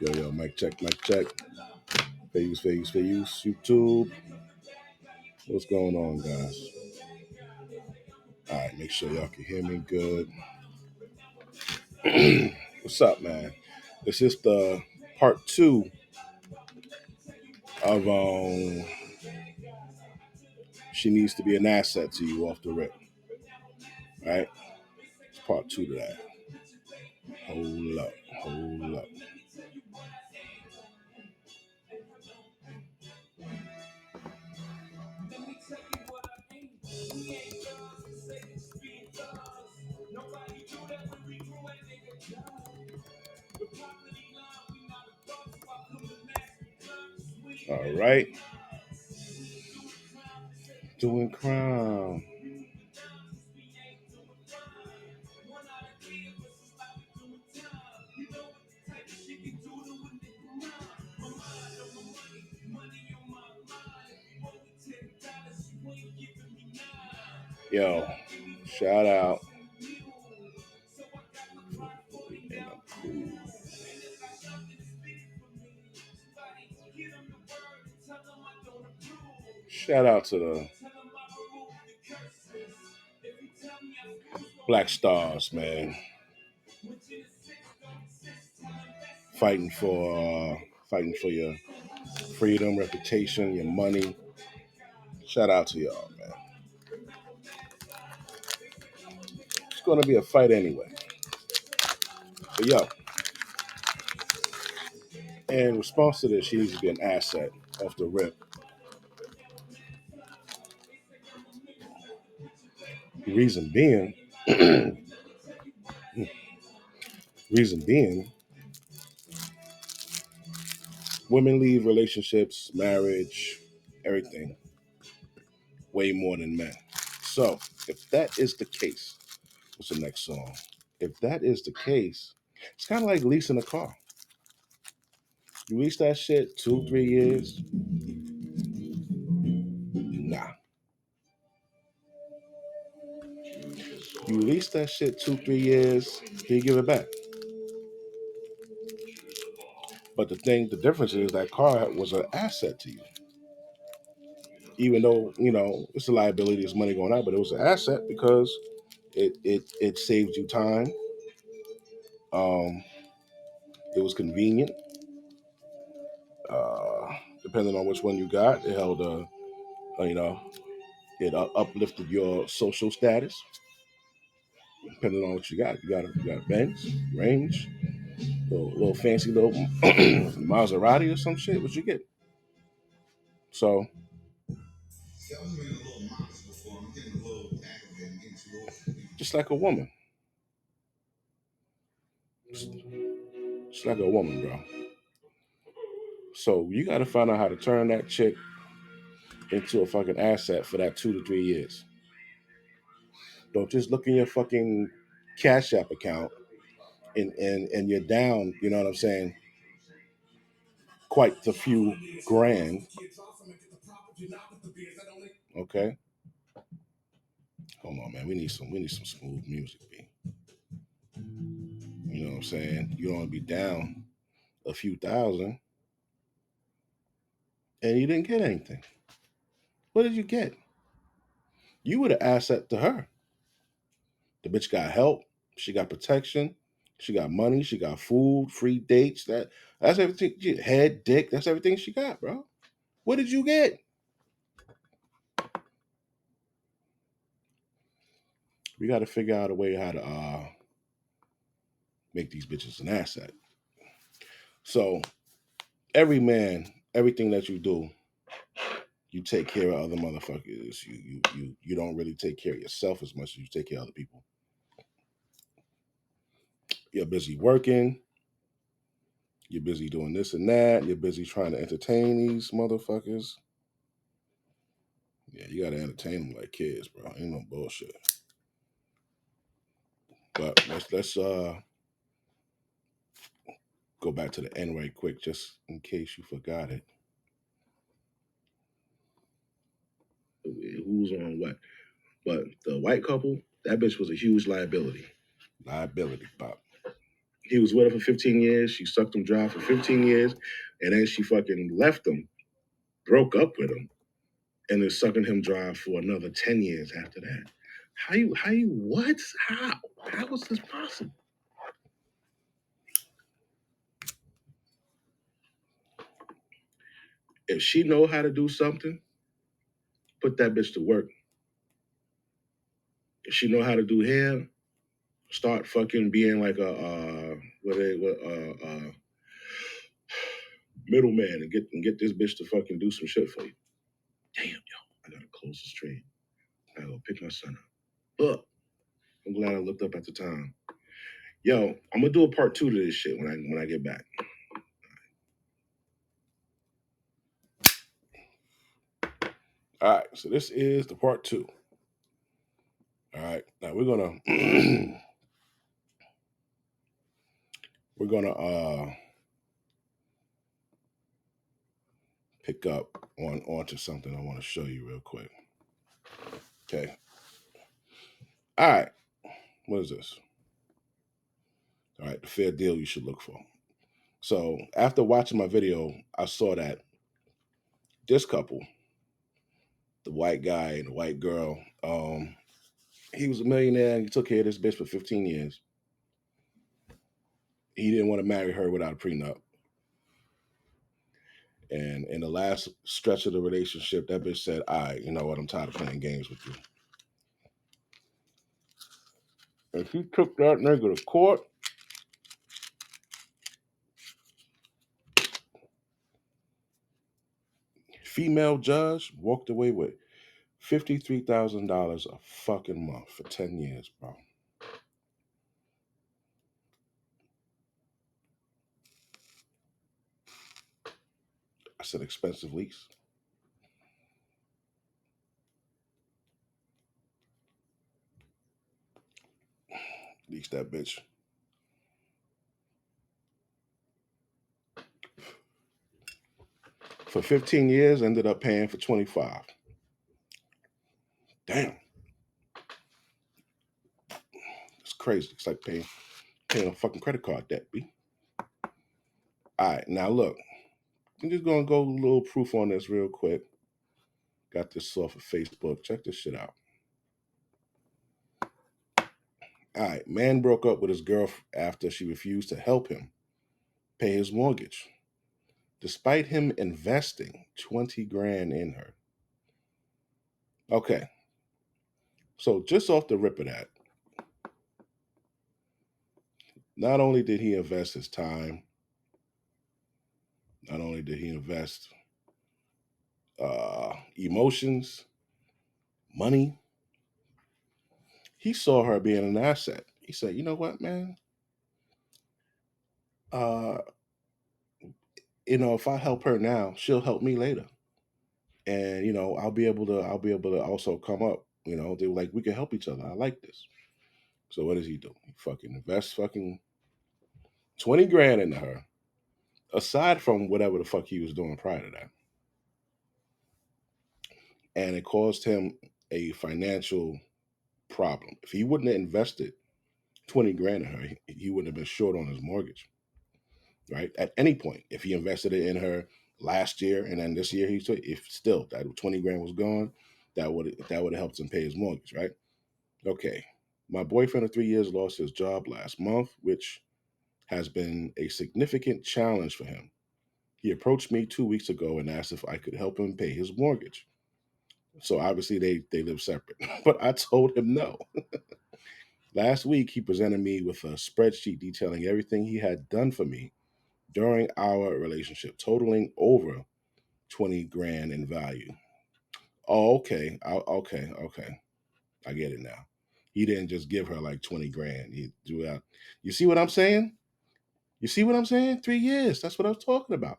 Yo, mic check, mic check. Faye use YouTube. What's going on, guys? All right, make sure y'all can hear me good. What's up, man? This is the part 2 of She Needs to Be an Asset to You off the rip. Right? It's part 2 to that. Hold up. All right. Doing crime. Yo, shout out. Shout out to the Black Stars, man. Fighting for your freedom, reputation, your money. Shout out to y'all, man. It's gonna be a fight anyway. But yo, in response to this, she needs to be an asset off the rip. Reason being, women leave relationships, marriage, everything way more than men. So if that is the case, what's the next song? If that is the case, it's kind of like leasing a car. You lease that shit 2-3 years, nah. You lease that shit 2-3 years, you give it back. But the difference is that car was an asset to you. Even though, it's a liability, it's money going out, but it was an asset because it saved you time. Um, it was convenient. Depending on which one you got, it held it uplifted your social status. Depending on what you got, you got a Benz, Range, little fancy little Maserati or some shit. What you get? So just like a woman, just like a woman, bro. So you got to find out how to turn that chick into a fucking asset for that 2 to 3 years. Don't just look in your fucking Cash App account and you're down, you know what I'm saying? Quite the few grand. Okay. Hold on, man. We need some smooth music, B. You know what I'm saying? You don't want to be down a few thousand and you didn't get anything. What did you get? You were the asset to her. The bitch got help. She got protection. She got money. She got food, free dates. That's everything. Head, dick. That's everything she got, bro. What did you get? We got to figure out a way how to make these bitches an asset. So every man, everything that you do, you take care of other motherfuckers. You don't really take care of yourself as much as you take care of other people. You're busy working. You're busy doing this and that. You're busy trying to entertain these motherfuckers. Yeah, you gotta entertain them like kids, bro. Ain't no bullshit. But let's go back to the end right quick, just in case you forgot it. Who's on what? But the white couple, that bitch was a huge liability. Liability, pop. He was with her for 15 years. She sucked him dry for 15 years. And then she fucking left him, broke up with him, and then sucking him dry for another 10 years after that. What? How was this possible? If she know how to do something, put that bitch to work. If she know how to do hair, start fucking being like a middleman and get this bitch to fucking do some shit for you. Damn, yo, I gotta close the stream. I gotta go pick my son up. Ugh. I'm glad I looked up at the time. Yo, I'm gonna do a part 2 to this shit when I get back. All right, so this is the part 2. All right, now we're gonna pick up onto something I want to show you real quick. Okay. All right. What is this? All right, the fair deal you should look for. So after watching my video, I saw that this couple, the white guy and the white girl, he was a millionaire and he took care of this bitch for 15 years. He didn't want to marry her without a prenup. And in the last stretch of the relationship, that bitch said, all right, you know what? I'm tired of playing games with you. And she took that nigga to court. Female judge walked away with $53,000 a fucking month for 10 years, bro. That's an expensive lease. Lease that bitch. For 15 years, ended up paying for 25. Damn. It's crazy. It's like paying a fucking credit card debt, B. All right, now look. I'm just gonna go a little proof on this real quick. Got this off of Facebook. Check this shit out. All right, man broke up with his girl after she refused to help him pay his mortgage, despite him investing 20 grand in her. Okay, so just off the rip of that, not only did he invest his time, not only did he invest emotions, money, he saw her being an asset. He said, you know what, man? Uh, if I help her now, she'll help me later. And I'll be able to also come up. They were like, we can help each other. I like this. So what does he do? He fucking invests fucking 20 grand into her, aside from whatever the fuck he was doing prior to that. And it caused him a financial problem. If he wouldn't have invested 20 grand in her, he wouldn't have been short on his mortgage. Right? At any point, if he invested it in her last year and then this year, if still that 20 grand was gone, that would have helped him pay his mortgage, right? Okay. My boyfriend of 3 years lost his job last month, which has been a significant challenge for him. He approached me 2 weeks ago and asked if I could help him pay his mortgage. So obviously they live separate, but I told him no. Last week, he presented me with a spreadsheet detailing everything he had done for me during our relationship, totaling over 20 grand in value. Oh, okay. Okay. I get it now. He didn't just give her like 20 grand. He threw out. You see what I'm saying? You see what I'm saying? 3 years. That's what I was talking about.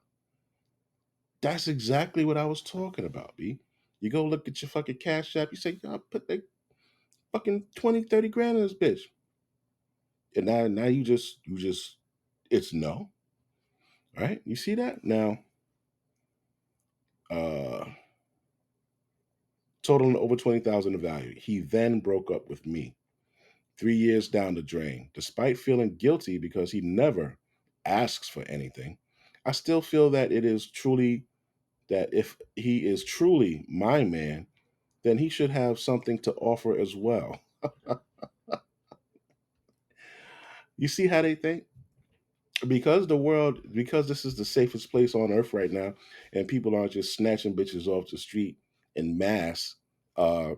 That's exactly what I was talking about, B. You go look at your fucking cash app, you say, I put like fucking 20, 30 grand in this bitch. And now you just it's no. Right? You see that? Now, uh totaling over 20,000 in value. He then broke up with me 3 years down the drain. Despite feeling guilty because he never asks for anything, I still feel that if he is truly my man, then he should have something to offer as well. You see how they think? Because this is the safest place on earth right now, and people aren't just snatching bitches off the street in mass, uh,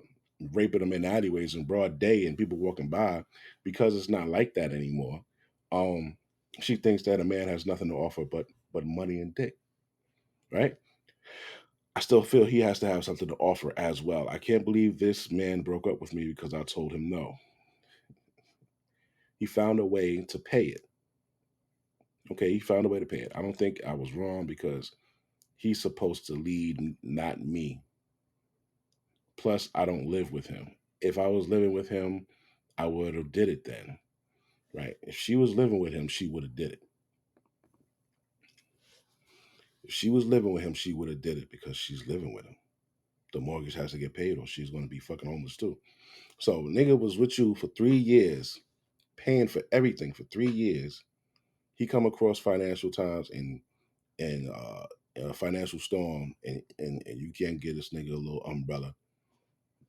raping them in alleyways in broad day, and people walking by, because it's not like that anymore. Um, she thinks that a man has nothing to offer but money and dick, right? I still feel he has to have something to offer as well. I can't believe this man broke up with me because I told him no. He found a way to pay it. Okay, he found a way to pay it. I don't think I was wrong because he's supposed to lead, not me. Plus, I don't live with him. If I was living with him, I would have did it then, right? If she was living with him, she would have did it. If she was living with him, she would have did it because she's living with him. The mortgage has to get paid or she's going to be fucking homeless too. So, nigga was with you for 3 years, paying for everything for 3 years. He come across financial times and a financial storm, and you can't get this nigga a little umbrella,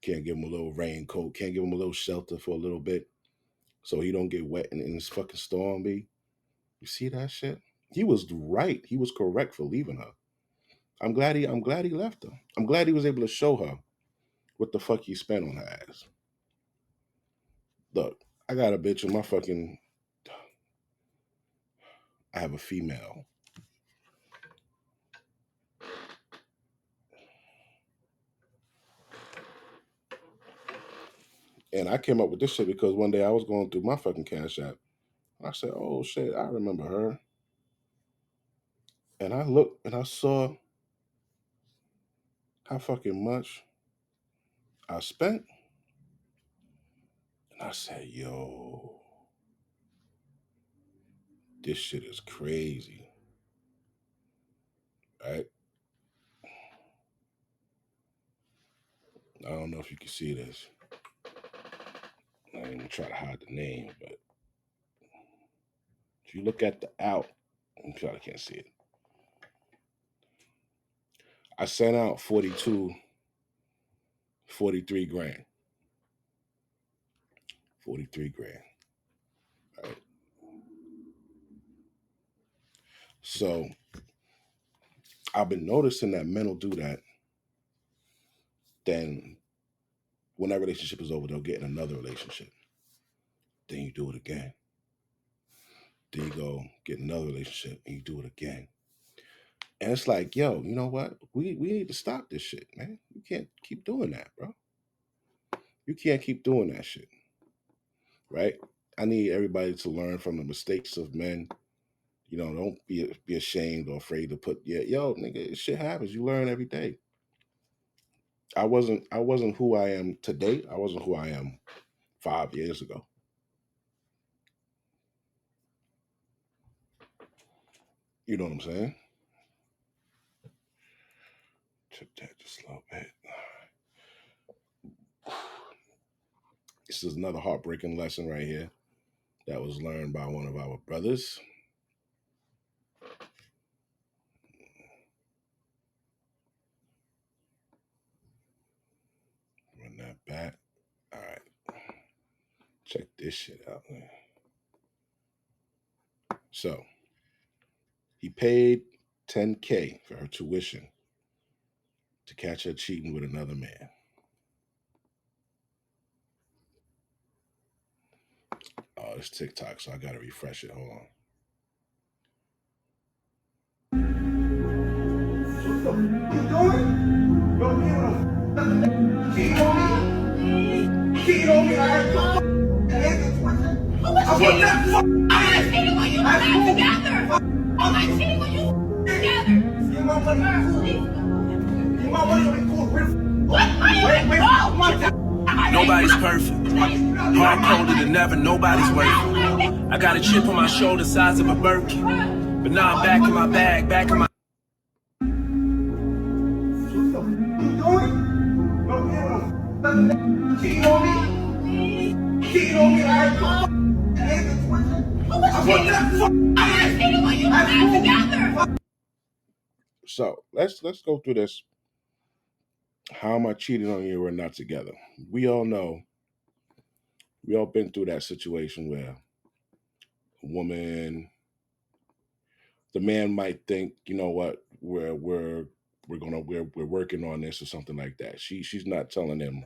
can't give him a little raincoat, can't give him a little shelter for a little bit, so he don't get wet in this fucking storm. B, you see that shit? He was right. He was correct for leaving her. I'm glad he left her. I'm glad he was able to show her what the fuck he spent on her ass. Look, I got a bitch in my fucking. I have a female. And I came up with this shit because one day I was going through my fucking Cash App. I said, oh shit, I remember her. And I looked and I saw how fucking much I spent. And I said, yo, this shit is crazy. Right? I don't know if you can see this. I ain't gonna try to hide the name, but if you look at the out, I'm sure I can't see it. I sent out 43 grand. 43 grand. Right? So I've been noticing that men will do that. Then when that relationship is over, they'll get in another relationship. Then you do it again. Then you go get another relationship and you do it again. And it's like, yo, you know what? We need to stop this shit, man. You can't keep doing that, bro. You can't keep doing that shit. Right? I need everybody to learn from the mistakes of men. You know, don't be ashamed or afraid to put yo, nigga, shit happens. You learn every day. I wasn't who I am today. I wasn't who I am 5 years ago. You know what I'm saying? Check that just a little bit. This is another heartbreaking lesson right here that was learned by one of our brothers. Run that back. All right. Check this shit out, man. So, he paid $10K for her tuition to catch her cheating with another man. Oh, it's TikTok, so I gotta refresh it. Hold on. What you doing? Don't give a cheat on me. Cheat on me. I want that fuck. I'm not cheating when you not together. I'm not cheating when you together. Give my money. Give my money. What money? Nobody's perfect. Heart colder than ever, nobody's worth it. I got a chip on my shoulder, size of a Birkin. But now I'm back in my bag, back in my. Cheat on me. Cheat So let's go through this. How am I cheating on you? We're not together. We all know. We all been through that situation where a woman, the man might think, you know what, we're working on this or something like that. She's not telling him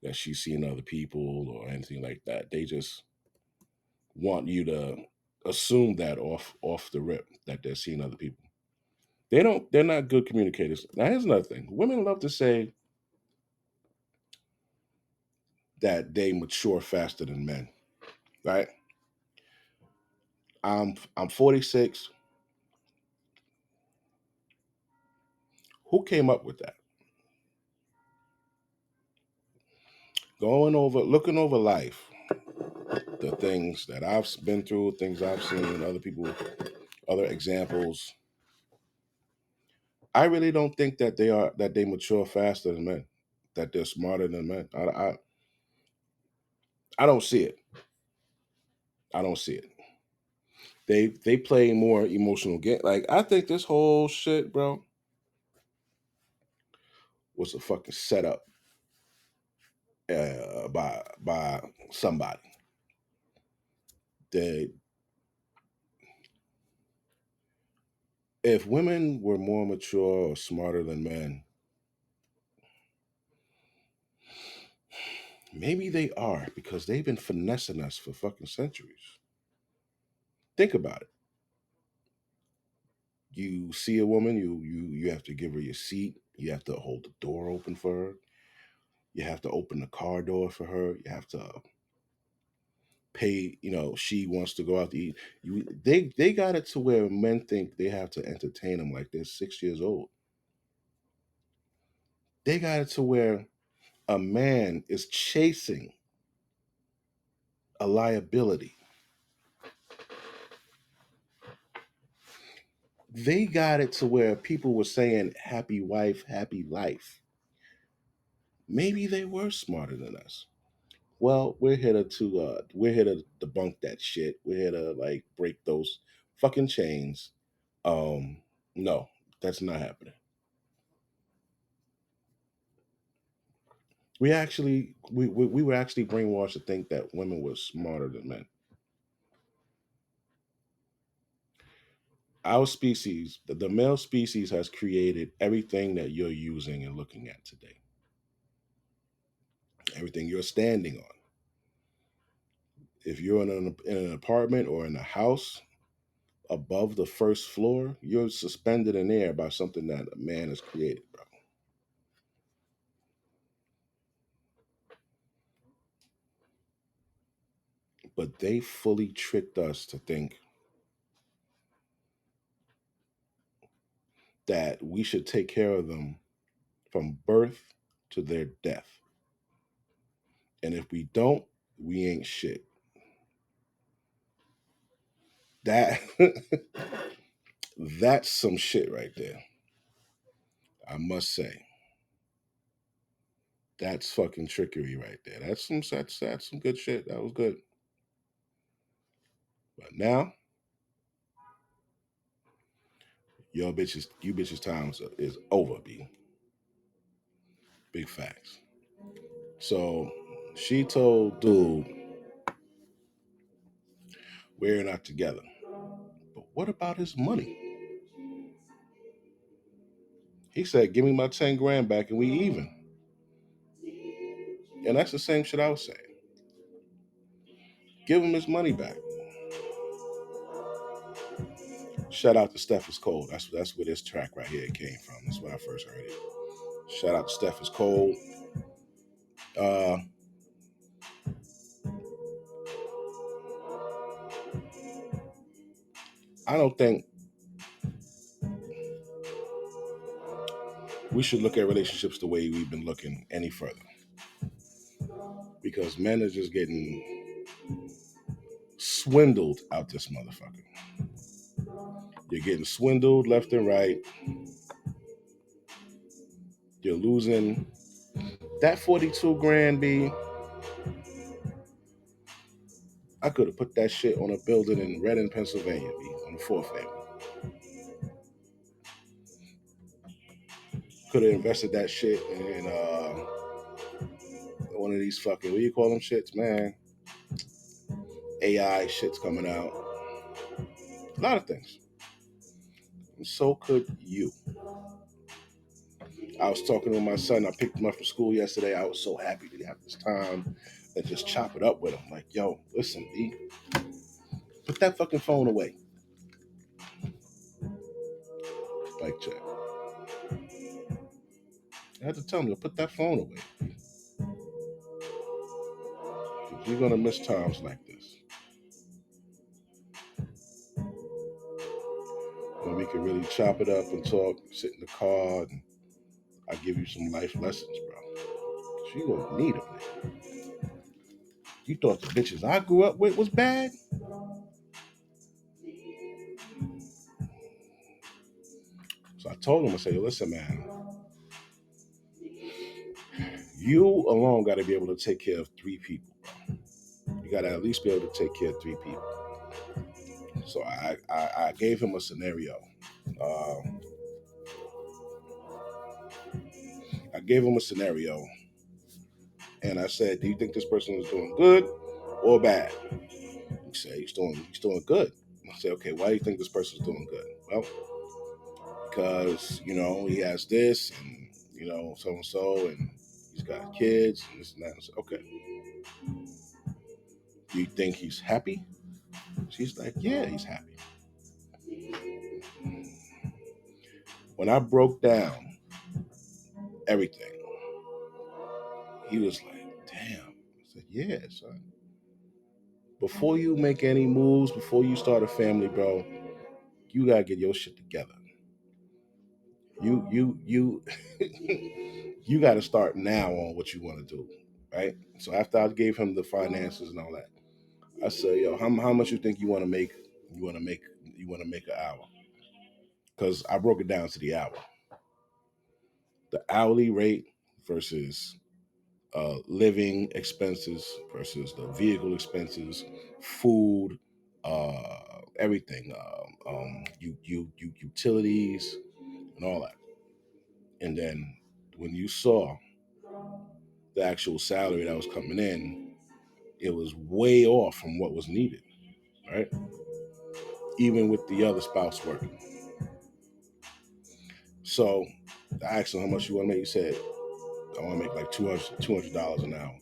that she's seeing other people or anything like that. They just want you to assume that off the rip that they're seeing other people. They're not good communicators. Now here's another thing. Women love to say that they mature faster than men, right? I'm 46. Who came up with that? Looking over life, the things that I've been through, things I've seen, other people, other examples. I really don't think that they mature faster than men, that they're smarter than men. I don't see it. I don't see it. They play more emotional game. Like I think this whole shit, bro, was a fucking setup by somebody. They If women were more mature or smarter than men, maybe they are because they've been finessing us for fucking centuries. Think about it. You see a woman, you have to give her your seat. You have to hold the door open for her. You have to open the car door for her. You have to pay. She wants to go out to eat. They got it to where men think they have to entertain them like they're 6 years old. They got it to where a man is chasing a liability. They got it to where people were saying happy wife, happy life. Maybe they were smarter than us. Well, we're here to debunk that shit. We're here to like break those fucking chains. No, that's not happening. We were actually brainwashed to think that women were smarter than men. Our species, the male species, has created everything that you're using and looking at today. Everything you're standing on. If you're in an apartment or in a house above the first floor, you're suspended in air by something that a man has created, bro. But they fully tricked us to think that we should take care of them from birth to their death. And if we don't, we ain't shit. That that's some shit right there. I must say. That's fucking trickery right there. That's some good shit. That was good. But now, you bitches time is over, B. Big facts. So she told dude, we're not together. But what about his money? He said, give me my 10 grand back and we even. And that's the same shit I was saying. Give him his money back. Shout out to Steph is Cold. That's where this track right here came from. That's where I first heard it. Shout out to Steph is Cold. Uh, I don't think we should look at relationships the way we've been looking any further. Because men are just getting swindled out this motherfucker. You're getting swindled left and right. You're losing that 42 grand, B. I could have put that shit on a building in Reading, Pennsylvania, B, on the fourth family. Could have invested that shit in one of these fucking, what do you call them shits, man? AI shit's coming out. A lot of things. And so could you. I was talking to my son. I picked him up from school yesterday. I was so happy to have this time and just chop it up with him. Like, yo, listen, B, put that fucking phone away. Like, check. I had to tell him to put that phone away. Because you're gonna miss times like this. When we can really chop it up and talk, sit in the car, and I give you some life lessons, bro. Cause you gonna need them, man. You thought the bitches I grew up with was bad? So I told him, I said, listen, man, you alone got to be able to take care of 3 people, bro. You got to at least be able to take care of 3 people. So I gave him a scenario. I gave him a scenario, and I said, "Do you think this person is doing good or bad?" He said, "He's doing good." I said, "Okay, why do you think this person's doing good?" Well, because he has this, and so and so, and he's got kids, and this and that. I said, "Okay, do you think he's happy?" She's like, "Yeah, he's happy." When I broke down everything, he was like, "Damn." I said, "Yeah, son. Before you make any moves, before you start a family, bro, you gotta get your shit together. You you gotta start now on what you want to do, right?" So after I gave him the finances and all that, I said, "Yo, how much you think you want to make? You want to make an hour?" Because I broke it down to the hour, the hourly rate versus living expenses versus the vehicle expenses, food, everything, utilities, and all that. And then when you saw the actual salary that was coming in, it was way off from what was needed, right? Even with the other spouse working. So I asked him how much you want to make. He said, "I want to make like $200 an hour."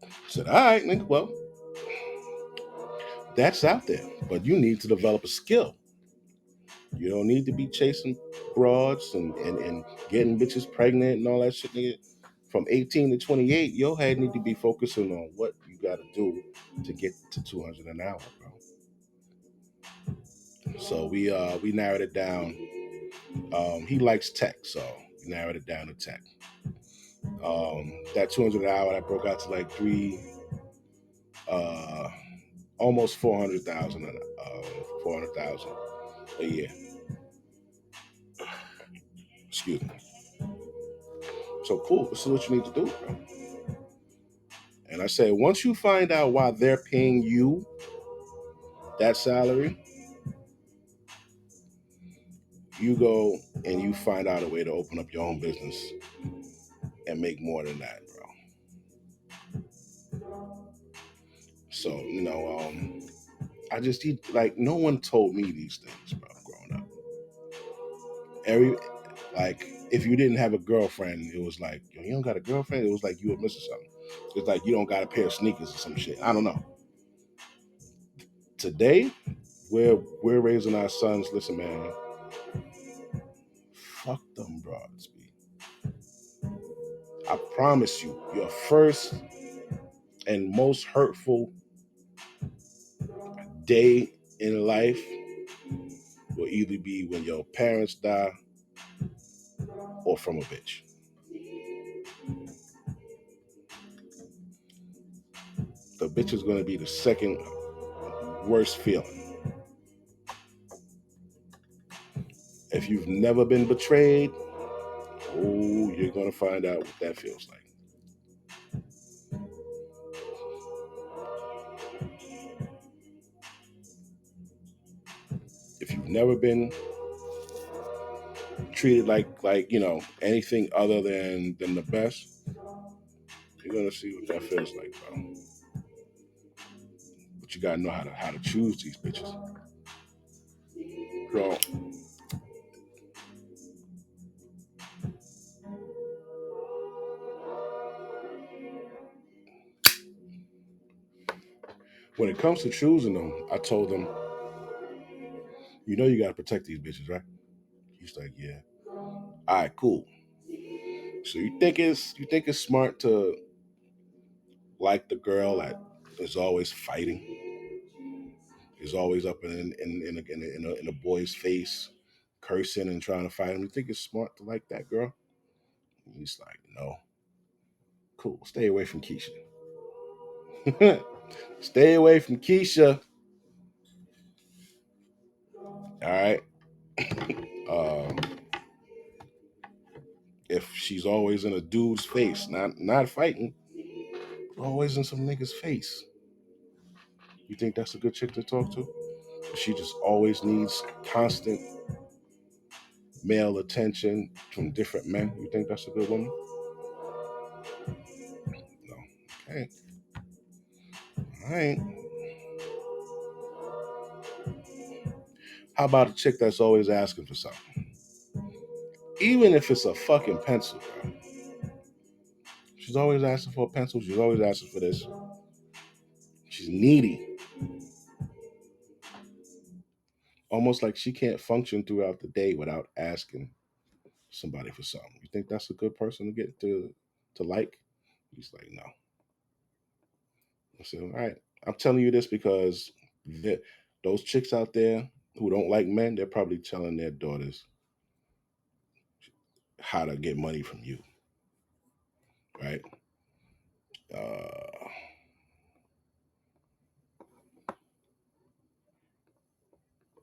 I said, "All right, nigga, well, that's out there, but you need to develop a skill. You don't need to be chasing broads and getting bitches pregnant and all that shit, nigga. From 18 to 28, your head need to be focusing on what you got to do to get to 200 an hour, bro." So we narrowed it down. He likes tech, so we narrowed it down to tech. That 200 an hour, that broke out to like uh, almost 400,000, 400,000 a year. Excuse me. So cool. This is what you need to do, bro. And I said, once you find out why they're paying you that salary, you go and you find out a way to open up your own business and make more than that, bro. So, I just like no one told me these things, bro, growing up. Like if you didn't have a girlfriend, it was like, "Yo, you don't got a girlfriend?" It was like you were missing something. It's like you don't got a pair of sneakers or some shit. I don't know. Today, we're raising our sons. Listen, man, fuck them broads, B. I promise you, your first and most hurtful day in life will either be when your parents die or from a bitch. The bitch is going to be the second worst feeling. If you've never been betrayed, oh, you're going to find out what that feels like. never been treated like anything other than the best, you're gonna see what that feels like, bro. But you gotta know how to choose these bitches. So when it comes to choosing them, I told them, you gotta protect these bitches, right? He's like, yeah. All right, cool. So you think it's smart to like the girl that is always fighting, is always up in a boy's face, cursing and trying to fight him. You think it's smart to like that girl? And he's like, no. Cool. Stay away from Keisha. Stay away from Keisha. All right. Um, if she's always in a dude's face, not fighting, always in some nigga's face, you think that's a good chick to talk to? She just always needs constant male attention from different men. You think that's a good woman? No. Okay. All right. How about a chick that's always asking for something? Even if it's a fucking pencil, bro. She's always asking for a pencil. She's always asking for this. She's needy. Almost like she can't function throughout the day without asking somebody for something. You think that's a good person to get to like? He's like, no. I said, all right. I'm telling you this because those chicks out there who don't like men, they're probably telling their daughters how to get money from you, right? Uh,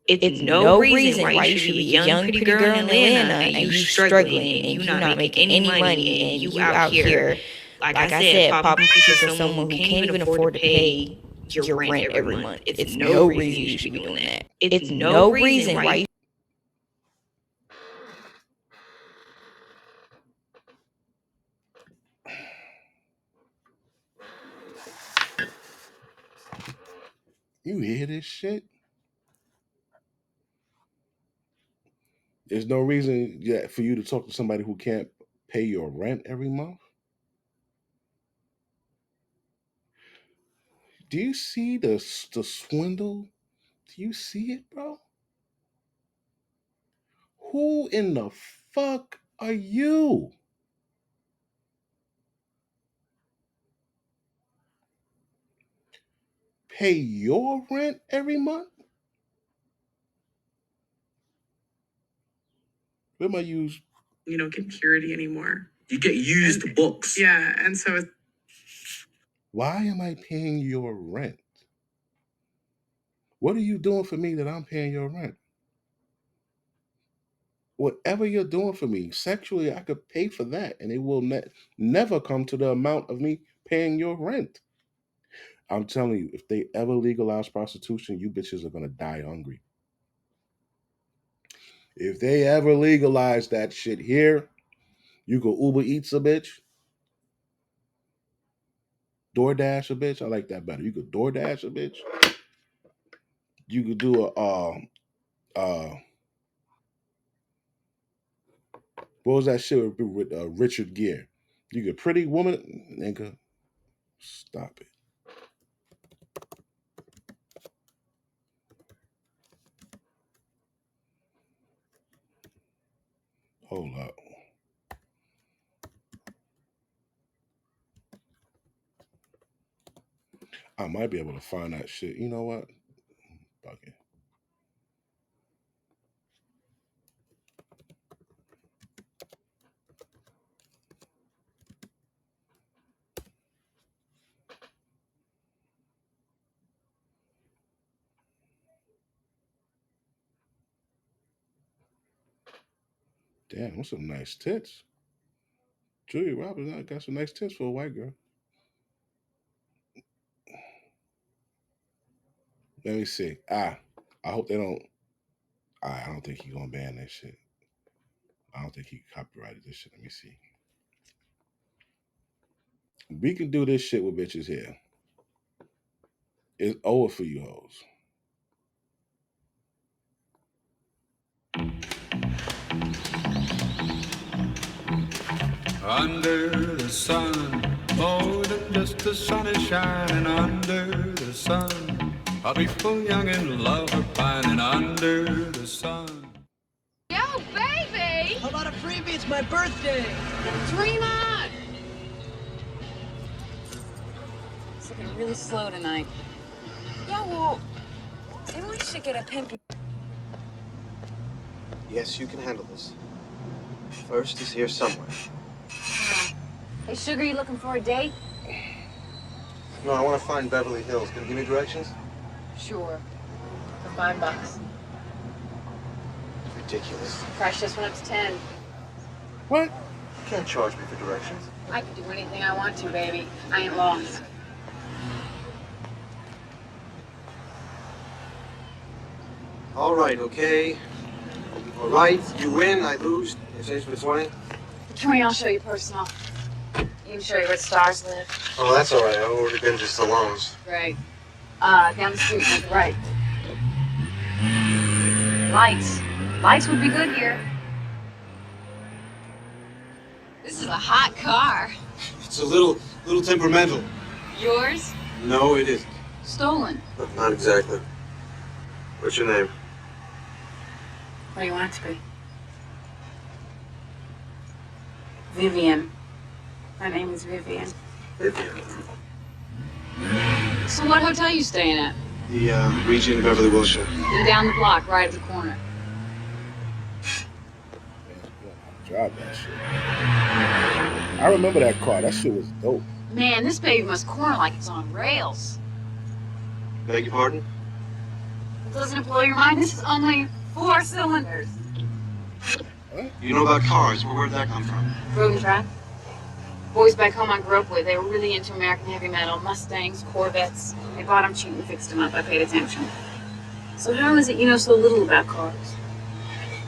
It's no reason why you should be a young pretty girl in Atlanta and you struggling and you not making any money and you out here, like I said, popping pieces for someone who can't even afford to pay your rent every month. It's no reason you should be doing that. It's no reason why you you hear this shit? There's no reason yet for you to talk to somebody who can't pay your rent every month. Do you see the swindle? Do you see it, bro? Who in the fuck are you? Pay your rent every month? Where am I use? you don't get purity anymore. You get used books. Yeah, and so Why am I paying your rent? What are you doing for me that I'm paying your rent? Whatever you're doing for me sexually, I could pay for that, and it will never come to the amount of me paying your rent. I'm telling you, if they ever legalize prostitution, you bitches are gonna die hungry. If they ever legalize that shit here, you could Uber Eats a bitch, DoorDash a bitch. I like that better. You could DoorDash a bitch. You could do a uh what was that shit with Richard Gere? You could Pretty Woman, nigga. Stop it. Hold up. I might be able to find that shit. You know what? Fuck it. Damn, what's some nice tits? Julia Roberts got some nice tits for a white girl. Let me see. I hope they don't. I don't think he's gonna ban that shit. I don't think he copyrighted this shit. Let me see. We can do this shit with bitches here. It's over for you hoes. Under the sun, more than just the sun is shining. Under the sun, a people young in love are pining. Under the sun. Yo, baby! How about a freebie? It's my birthday. Dream on! It's looking really slow tonight. Yeah, well, maybe we should get a pimp. Yes, you can handle this. First is here somewhere. Hey, Sugar, you looking for a date? No, I want to find Beverly Hills. Can you give me directions? Sure. For $5. Ridiculous. Price just went up to 10. What? You can't charge me for directions. I can do anything I want to, baby. I ain't lost. All right, okay. All right, you win, I lose. You finish with 20? For 20, I'll show you personal. You can show you where the stars live. Oh, that's all right. I've already been to Stallone's. Right. Down the street, on the right. Lights. Lights would be good here. This is a hot car. It's a little temperamental. Yours? No, it isn't. Stolen. Not exactly. What's your name? What do you want it to be? Vivian. My name is Vivian. Vivian. So what hotel you staying at? The Regent Beverly Wilshire. Then down the block, right at the corner. Drive that shit. I remember that car. That shit was dope. Man, this baby must corner like it's on rails. Beg your pardon? Doesn't it blow your mind? This is only 4 cylinders. You know about cars. Where'd that come from? Road and track. Boys back home I grew up with, they were really into American heavy metal. Mustangs, Corvettes. They bought them cheap and fixed them up. I paid attention. So how is it you know so little about cars?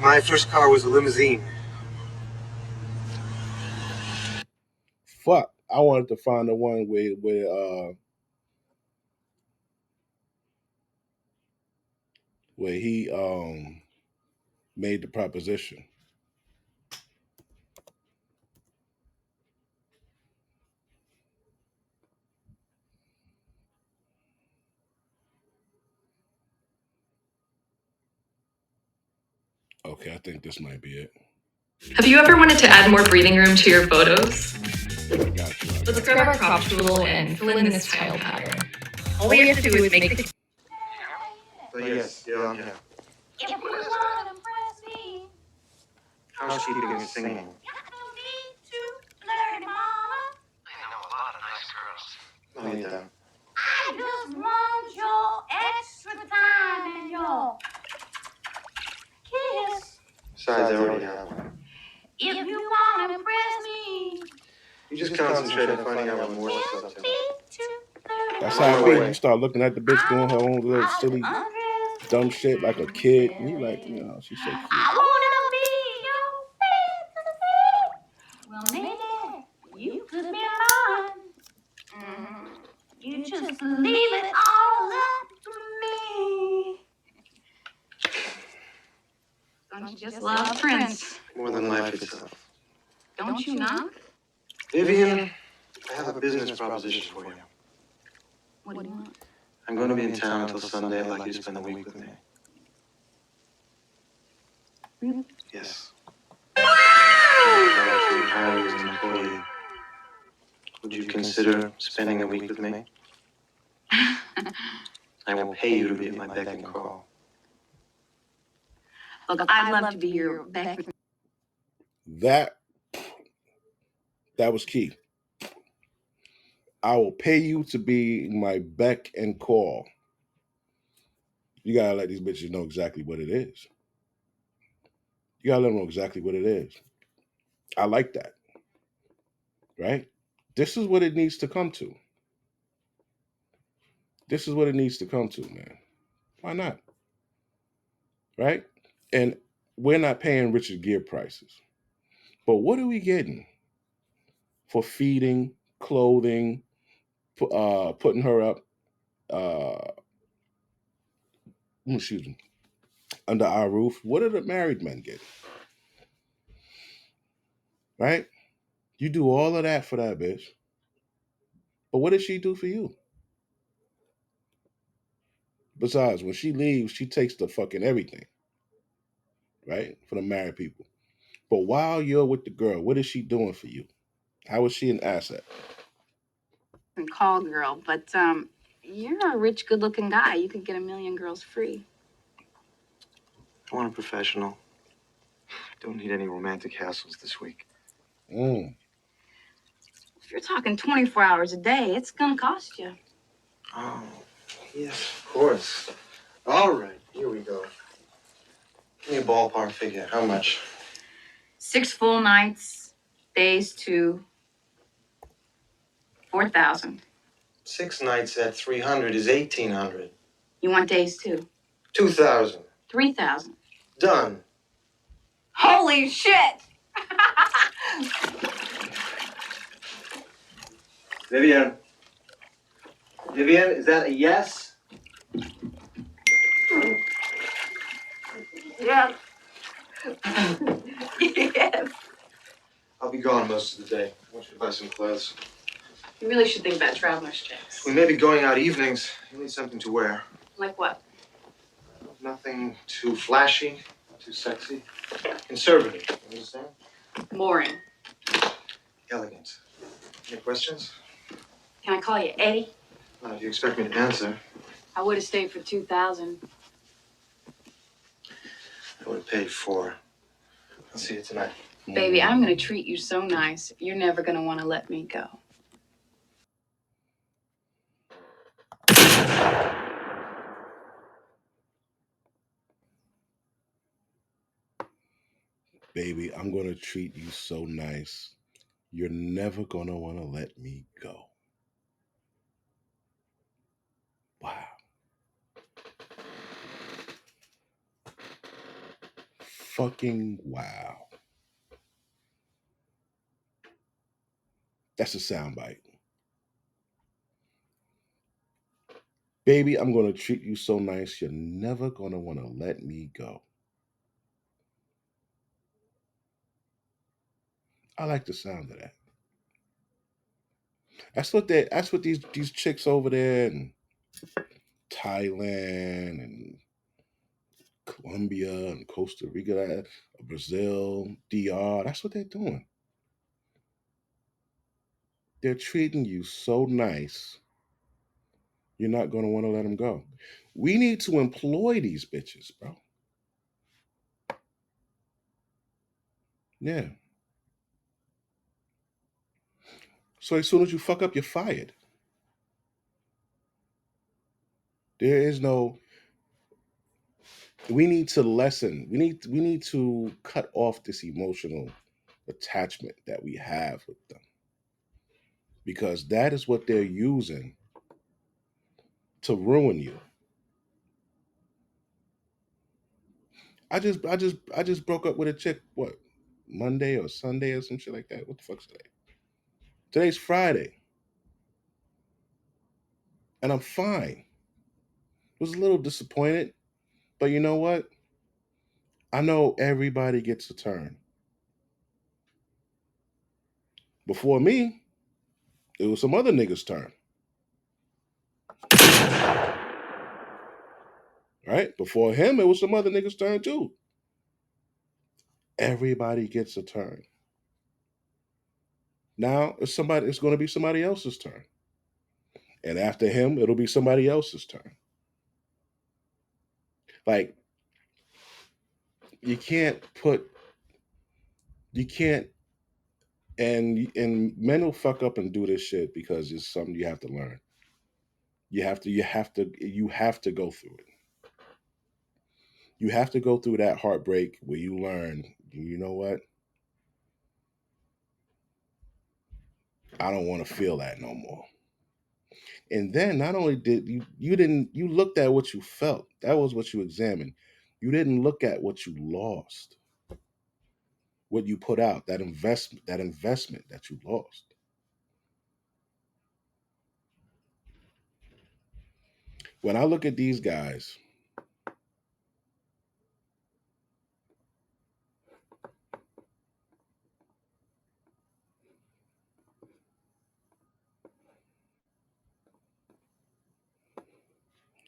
My first car was a limousine. Fuck. I wanted to find the one where he made the proposition. Okay, I think this might be it. Have you ever wanted to add more breathing room to your photos? I got you. Let's grab our crop tool and fill in this tile pattern. All we have to do is make the... Yes, yeah, I'm here. If you wanna impress me, How's she doing singing? you don't need to flirt, mama. I know a lot of nice girls. No, you don't. I just want your extra time and your kiss. Besides, I already have one. If you wanna impress me, You just concentrate on finding out what more you stuff don't to. need to flirt. That's how it be. You start looking at the bitch doing her own little silly, dumb shit like a kid, and you like, you know, she's so cute. I wanna be your fantasy. Well, maybe you could be mine. You just leave it all up to me. Don't you just love Prince? More than life itself. Don't you not? Vivian, I have a business proposition for you. What do you want? I'm going to be in town until Sunday. I'd like you to spend the week with me. Really? Yes. I'd like to hire you as an employee. Would you consider spending a week with me? I will pay you to be at my beck and call. Look, I'd love to be your back. That was key. I will pay you to be my beck and call. You gotta let these bitches know exactly what it is. You gotta let them know exactly what it is. I like that. Right? This is what it needs to come to. This is what it needs to come to, man. Why not? Right? And we're not paying Richard Gere prices. But what are we getting for feeding, clothing, putting her up, excuse me, under our roof? What are the married men getting? Right? You do all of that for that bitch. But what does she do for you? Besides, when she leaves, she takes the fucking everything. Right? For the married people. But while you're with the girl, what is she doing for you? How is she an asset? Call girl, but you're a rich, good-looking guy. You could get 1,000,000 girls free. I want a professional. Don't need any romantic hassles this week. Mm. If you're talking 24 hours a day, it's gonna cost you. Oh, yes, of course. All right, here we go. Give me a ballpark figure. How much? 6 full nights, days 2, 4,000. 6 nights at 300 is 1,800. You want days 2? 2,000. 3,000. Done. Holy shit! Vivian. Vivian, is that a yes? Yeah. Yes. I'll be gone most of the day. I want you to buy some clothes. You really should think about traveler's checks. We may be going out evenings. You need something to wear. Like what? Nothing too flashy, too sexy. Conservative, you understand? Boring. Elegant. Any questions? Can I call you Eddie? Well, if you expect me to answer, I would have stayed for 2,000. I would have paid 4. I'll see you tonight. Baby, I'm gonna treat you so nice, you're never gonna want to let me go. Baby, I'm going to treat you so nice. You're never going to want to let me go. Wow. Fucking wow. That's a soundbite. Baby, I'm going to treat you so nice. You're never going to want to let me go. I like the sound of that. That's what these chicks over there in Thailand and Colombia and Costa Rica, Brazil, DR, that's what they're doing. They're treating you so nice, you're not going to want to let them go. We need to employ these bitches, bro. Yeah. So as soon as you fuck up, you're fired. There is no. We need to lessen. We need to cut off this emotional attachment that we have with them, because that is what they're using to ruin you. I just broke up with a chick. What, Monday or Sunday or some shit like that? What the fuck's today? Today's Friday, and I'm fine. Was a little disappointed, but you know what? I know everybody gets a turn. Before me, it was some other niggas' turn. Right? Before him, it was some other niggas' turn too. Everybody gets a turn. Now it's going to be somebody else's turn. And after him, it'll be somebody else's turn. Like, you can't, and men will fuck up and do this shit because it's something you have to learn. You have to go through it. You have to go through that heartbreak where you learn, you know what? I don't want to feel that no more. And then not only did you looked at what you felt. That was what you examined. You didn't look at what you lost, what you put out, that investment that you lost. When I look at these guys,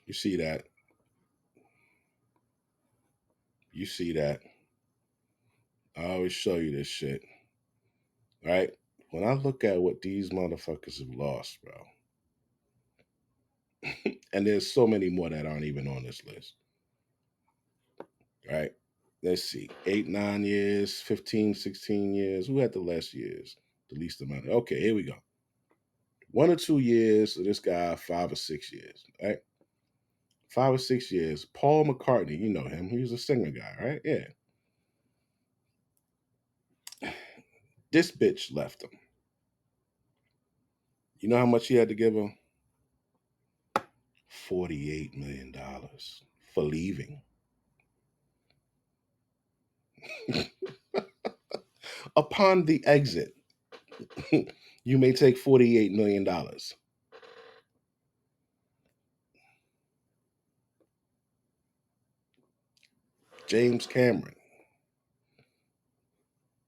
you see that. You see that. I always show you this shit. Right? When I look at what these motherfuckers have lost, bro, and there's so many more that aren't even on this list. Right? Let's see. 8, 9 years, 15, 16 years. Who had the less years? The least amount. Okay, here we go. 1 or 2 years. So this guy, 5 or 6 years. Right? 5 or 6 years. Paul McCartney, you know him. He was a singer guy, right? Yeah. This bitch left him. You know how much he had to give her? $48 million for leaving. Upon the exit, you may take $48 million. James Cameron.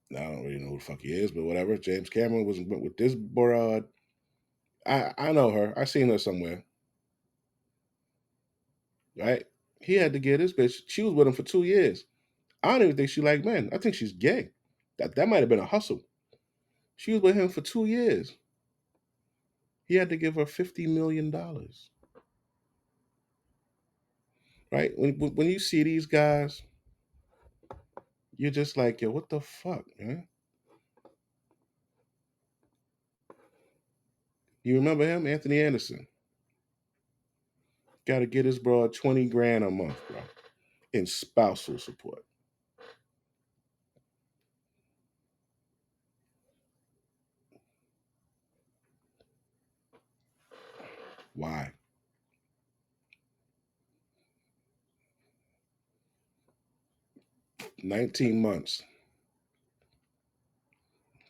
Now, I don't really know who the fuck he is, but whatever. James Cameron was with this broad. I know her. I seen her somewhere. Right? He had to get this bitch. She was with him for 2 years. I don't even think she liked men. I think she's gay. That might have been a hustle. She was with him for 2 years. He had to give her $50 million. Right? When you see these guys, you're just like, yo, what the fuck, man? You remember him? Anthony Anderson. Got to get his broad $20,000 a month, bro, in spousal support. Why? $19 months.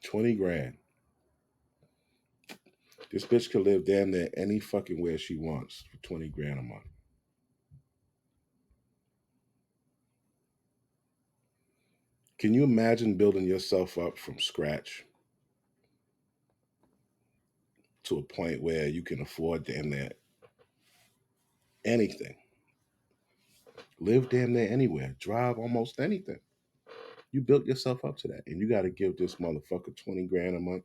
$20,000. This bitch could live damn near any fucking where she wants for $20,000 a month. Can you imagine building yourself up from scratch to a point where you can afford damn near anything? Live damn near anywhere. Drive almost anything. You built yourself up to that, and you got to give this motherfucker $20,000 a month.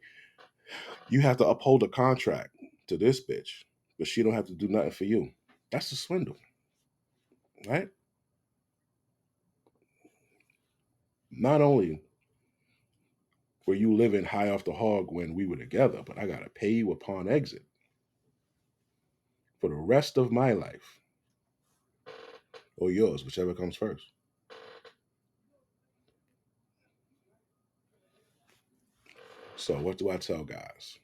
You have to uphold a contract to this bitch, but she don't have to do nothing for you. That's a swindle, right? Not only were you living high off the hog when we were together, but I got to pay you upon exit for the rest of my life, or yours, whichever comes first. So what do I tell guys?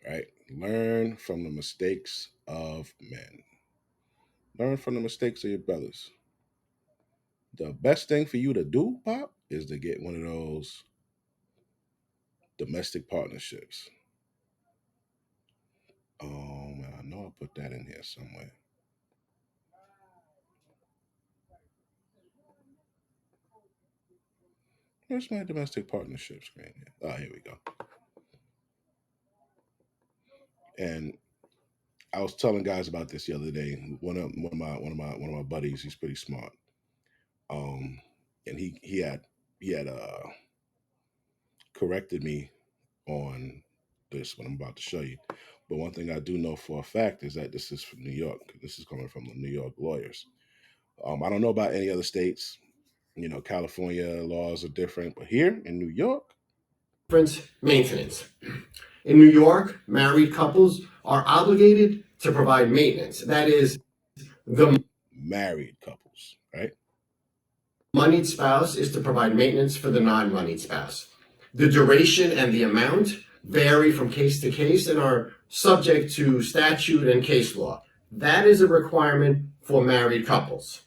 Right? Learn from the mistakes of men. Learn from the mistakes of your brothers. The best thing for you to do, Pop, is to get one of those domestic partnerships. And I know I put that in here somewhere. Where's my domestic partnership screen? Oh, here we go. And I was telling guys about this the other day. One of my buddies, he's pretty smart. And he had corrected me on this, what I'm about to show you. But one thing I do know for a fact is that this is from New York. This is coming from the New York lawyers. I don't know about any other states. You know, California laws are different, but here in New York, maintenance. In New York, married couples are obligated to provide maintenance. That is, the married couples, right? Moneyed spouse is to provide maintenance for the non-moneyed spouse. The duration and the amount vary from case to case and are subject to statute and case law. That is a requirement for married couples.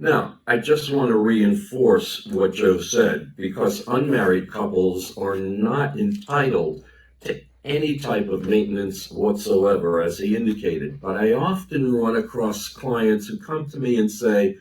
Now, I just want to reinforce what Joe said, because unmarried couples are not entitled to any type of maintenance whatsoever, as he indicated. But I often run across clients who come to me and say,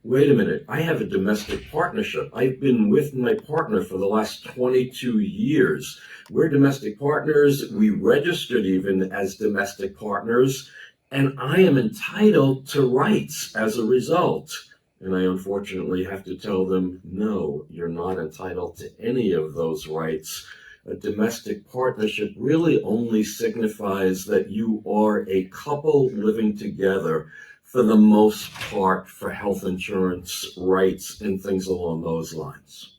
wait a minute, I have a domestic partnership. I've been with my partner for the last 22 years. We're domestic partners. We registered even as domestic partners, and I am entitled to rights as a result. And I unfortunately have to tell them, no, you're not entitled to any of those rights. A domestic partnership really only signifies that you are a couple living together, for the most part, for health insurance rights and things along those lines.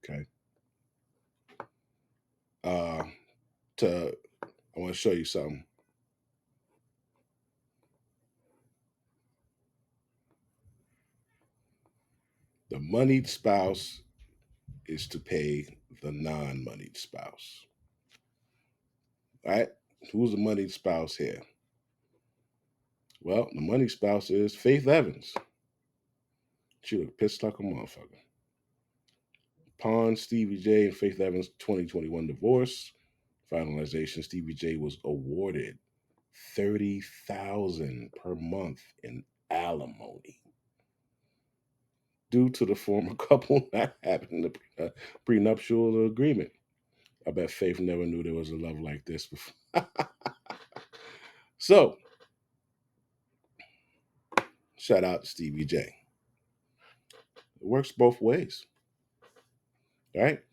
Okay. I want to show you something. The moneyed spouse is to pay the non-moneyed spouse. All right? Who's the moneyed spouse here? Well, the moneyed spouse is Faith Evans. She look pissed like a motherfucker. Upon Stevie J and Faith Evans' 2021 divorce finalization, Stevie J was awarded $30,000 per month in alimony due to the former couple not having the prenuptial agreement. I bet Faith never knew there was a love like this before. So, shout out to Stevie J. It works both ways, right?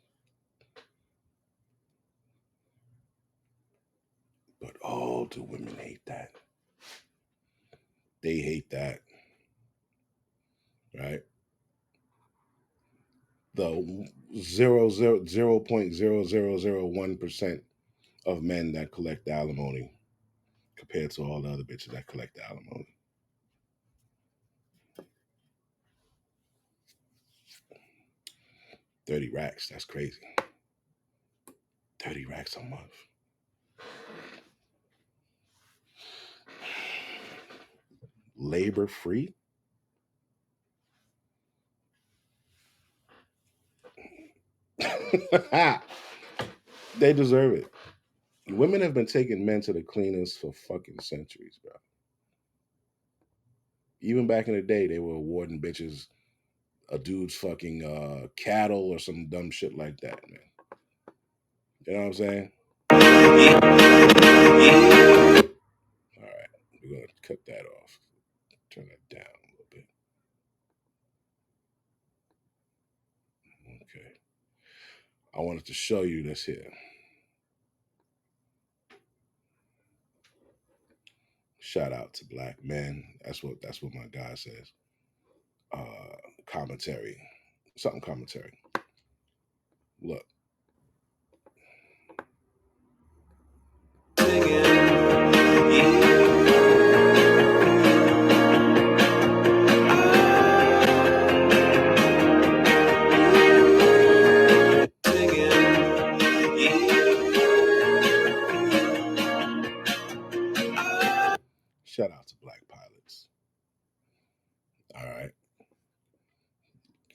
But oh, do women hate that? They hate that, right? The 0.0001% of men that collect alimony compared to all the other bitches that collect alimony. $30 that's crazy. 30 racks a month. Labor free? They deserve it. Women have been taking men to the cleaners for fucking centuries, bro. Even back in the day, they were awarding bitches a dude's fucking cattle or some dumb shit like that, man. You know what I'm saying? All right, we're gonna cut that off. Turn that down a little bit. Okay. I wanted to show you this here. Shout out to black men. That's what my guy says. Commentary. Something commentary. Look. Shout out to black pilots. All right.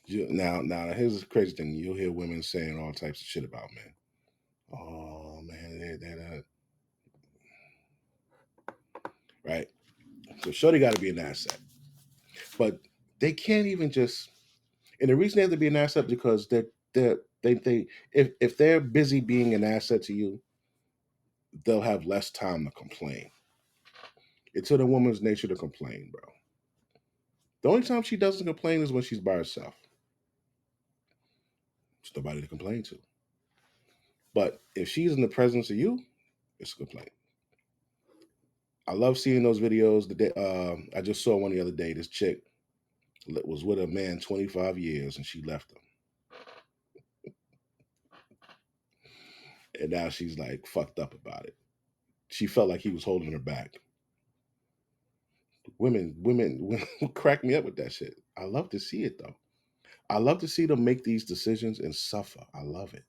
Now, here's the crazy thing. You'll hear women saying all types of shit about men. Oh, man, they're right? So Shorty got to be an asset. But they can't even just, and the reason they have to be an asset because they if they're busy being an asset to you, they'll have less time to complain. It's in a woman's nature to complain, bro. The only time she doesn't complain is when she's by herself. There's nobody to complain to. But if she's in the presence of you, it's a complaint. I love seeing those videos. I just saw one the other day. This chick was with a man 25 years and she left him. And now she's like fucked up about it. She felt like he was holding her back. Women crack me up with that shit. I love to see it though. I love to see them make these decisions and suffer. I love it.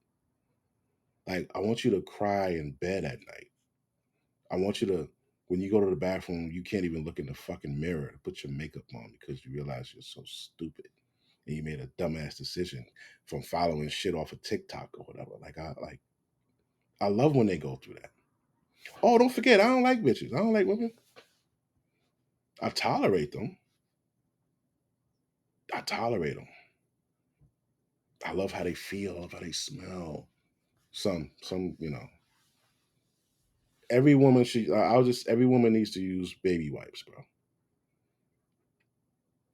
Like, I want you to cry in bed at night. I want you to, when you go to the bathroom, you can't even look in the fucking mirror to put your makeup on because you realize you're so stupid and you made a dumbass decision from following shit off of TikTok or whatever. I love when they go through that. Oh, don't forget, I don't like bitches. I don't like women. I tolerate them. I tolerate them. I love how they feel, I love how they smell. Some, every woman every woman needs to use baby wipes, bro.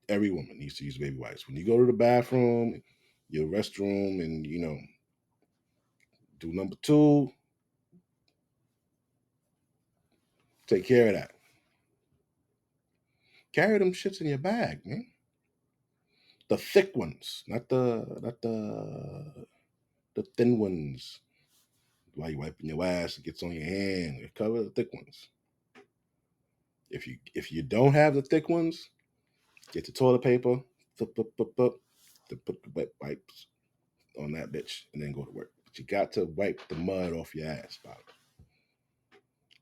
Every woman needs to use baby wipes. When you go to the bathroom, your restroom, and, do number 2, take care of that. Carry them shits in your bag, man. The thick ones, not the thin ones. While you wiping your ass, it gets on your hand. Cover the thick ones. If you don't have the thick ones, get the toilet paper, put the wet wipes on that bitch, and then go to work. But you got to wipe the mud off your ass, Bob.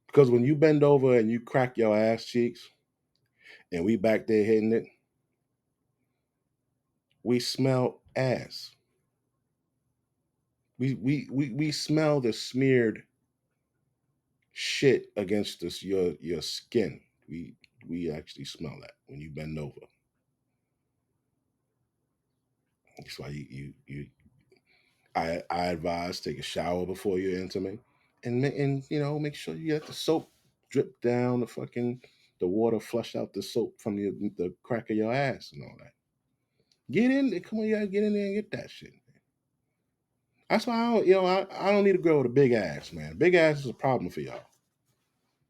Because when you bend over and you crack your ass cheeks, and we back there hitting it, we smell ass. We smell the smeared shit against your skin. We actually smell that when you bend over. That's why I advise take a shower before you're intimate, and make sure you get the soap drip down the water, flush out the soap from the crack of your ass and all that. Get in there, come on, you gotta get in there and get that shit. That's why I don't need a girl with a big ass, man. Big ass is a problem for y'all.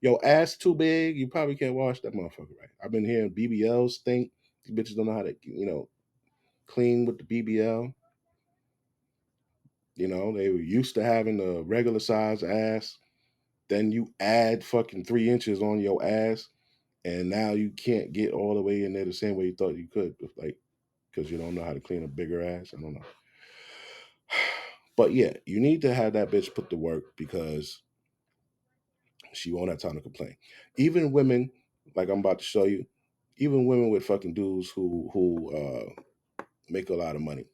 Your ass too big, you probably can't wash that motherfucker right. I've been hearing BBLs stink. These bitches don't know how to, clean with the BBL. They were used to having a regular size ass. Then you add fucking 3 inches on your ass, and now you can't get all the way in there the same way you thought you could, because you don't know how to clean a bigger ass. I don't know. But yeah, you need to have that bitch put to work because she won't have time to complain. Even women, like I'm about to show you, even women with fucking dudes who make a lot of money.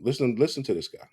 Listen to this guy.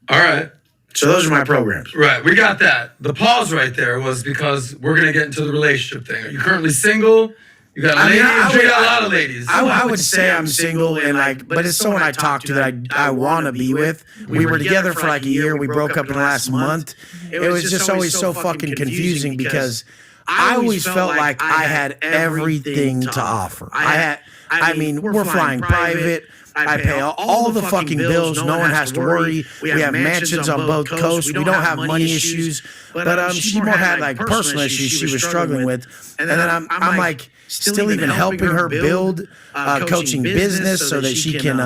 All right. So those are my programs. Right, we got that. The pause right there was because we're going to get into the relationship thing. Are you currently single? You got a lady? You got a lot of ladies. I would say I'm single, but it's someone I talk to that I want to be with. We were together for like a year. We broke up in the last month. It was just always so fucking confusing because I always felt like I had everything to offer. We're flying private. I pay all the fucking bills. No one has to worry. We have mansions on both coasts. We don't have money issues. But she more had like personal issues she was struggling with. And then I'm like still even helping her build coaching business so that she can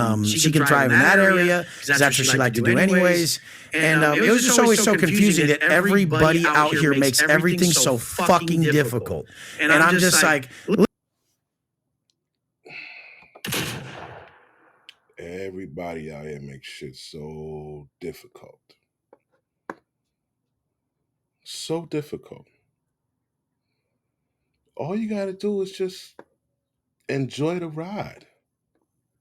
thrive in that area because that's what she liked to do anyways. And it was just always so confusing that everybody out here makes everything so fucking difficult. And I'm just like. Everybody out here makes shit so difficult. So difficult. All you gotta do is just enjoy the ride.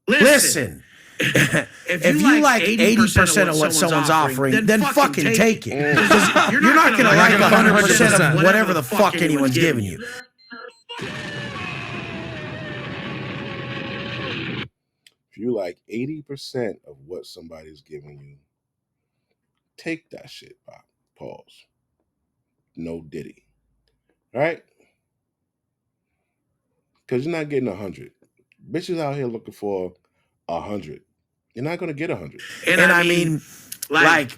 Listen. If you like 80% of what someone's offering, then fucking take it. You're not gonna like 100% of whatever the fuck anyone's giving you. If you like 80% of what somebody's giving you, take that shit, Bob. Pause. No Diddy. All right? Because you're not getting 100. Bitches out here looking for 100. You're not going to get 100. And I mean, like,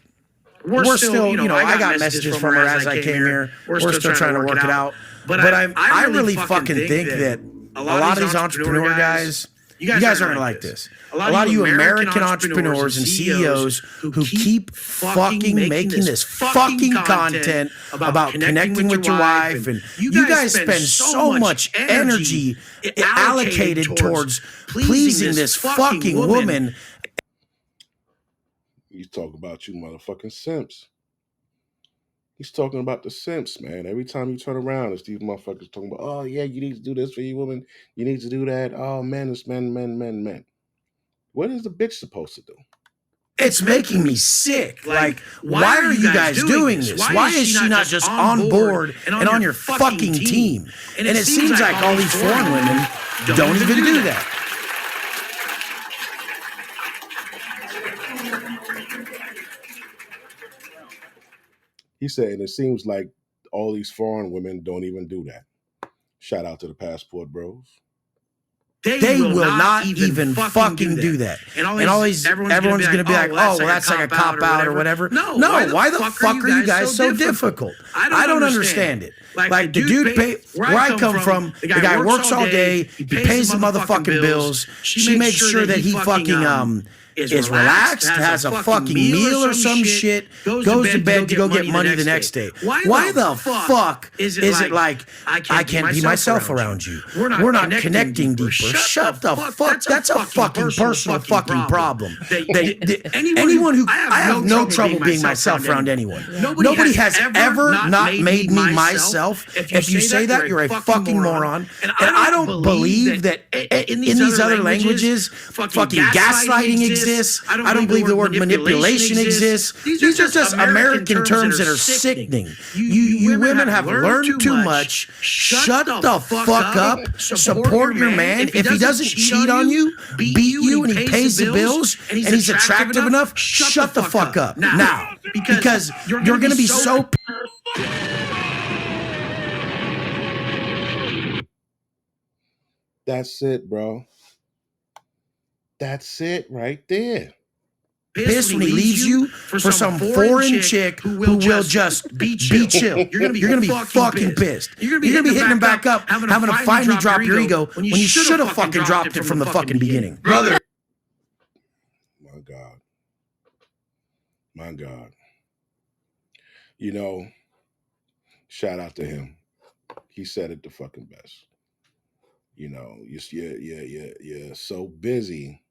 we're still, I got messages from her as I came here. We're still trying to work it out. But I really fucking think that a lot of these entrepreneur guys, You guys aren't like this. A lot of you American entrepreneurs and CEOs who keep fucking making this fucking content about connecting with your wife, and you guys spend so much energy allocated towards pleasing this fucking woman. You talk about you motherfucking simps. He's talking about the simps, man. Every time you turn around, it's these motherfuckers talking about, oh, yeah, you need to do this for your woman. You need to do that. Oh, men, it's men. What is the bitch supposed to do? It's making me sick. Like, why are you guys doing this? Why is she not just on board and on your fucking team? And it seems like all these foreign women don't even do that. He said, and it seems like all these foreign women don't even do that. Shout out to the Passport Bros. They will not even fucking do that. And everyone's going to be like, oh, well, that's like a cop out or whatever. No, why the fuck are you guys so difficult? I don't understand it. Like the dude, where I come from, the guy works all day, he pays the motherfucking bills, she makes sure that he fucking is relaxed, has a fucking meal or some shit, goes to bed to go get money the next day. Why the fuck is it like, I can't be myself around you? We're not connecting deeper. Shut the fuck. That's a fucking personal fucking problem. Anyone who, I have no trouble being myself around anyone. Nobody has ever not made me myself. If you say that, you're a fucking moron. And I don't believe that in these other languages, fucking gaslighting exists. I don't believe the word manipulation exists. These are just American terms that are sickening. You women have learned too much. Shut the fuck up. Support your man. If he doesn't cheat on you, beat you, and he pays the bills, and he's attractive enough, shut the fuck up. Now. Because you're going to be so... That's it, bro. That's it right there. Pissed when he leaves you for some foreign chick who will just be chill. You're gonna be fucking pissed. You're gonna be hitting him back up, having to finally drop your ego when you should have fucking dropped it from the fucking beginning. Brother. My God. You know, shout out to him. He said it the fucking best. You know, you're so busy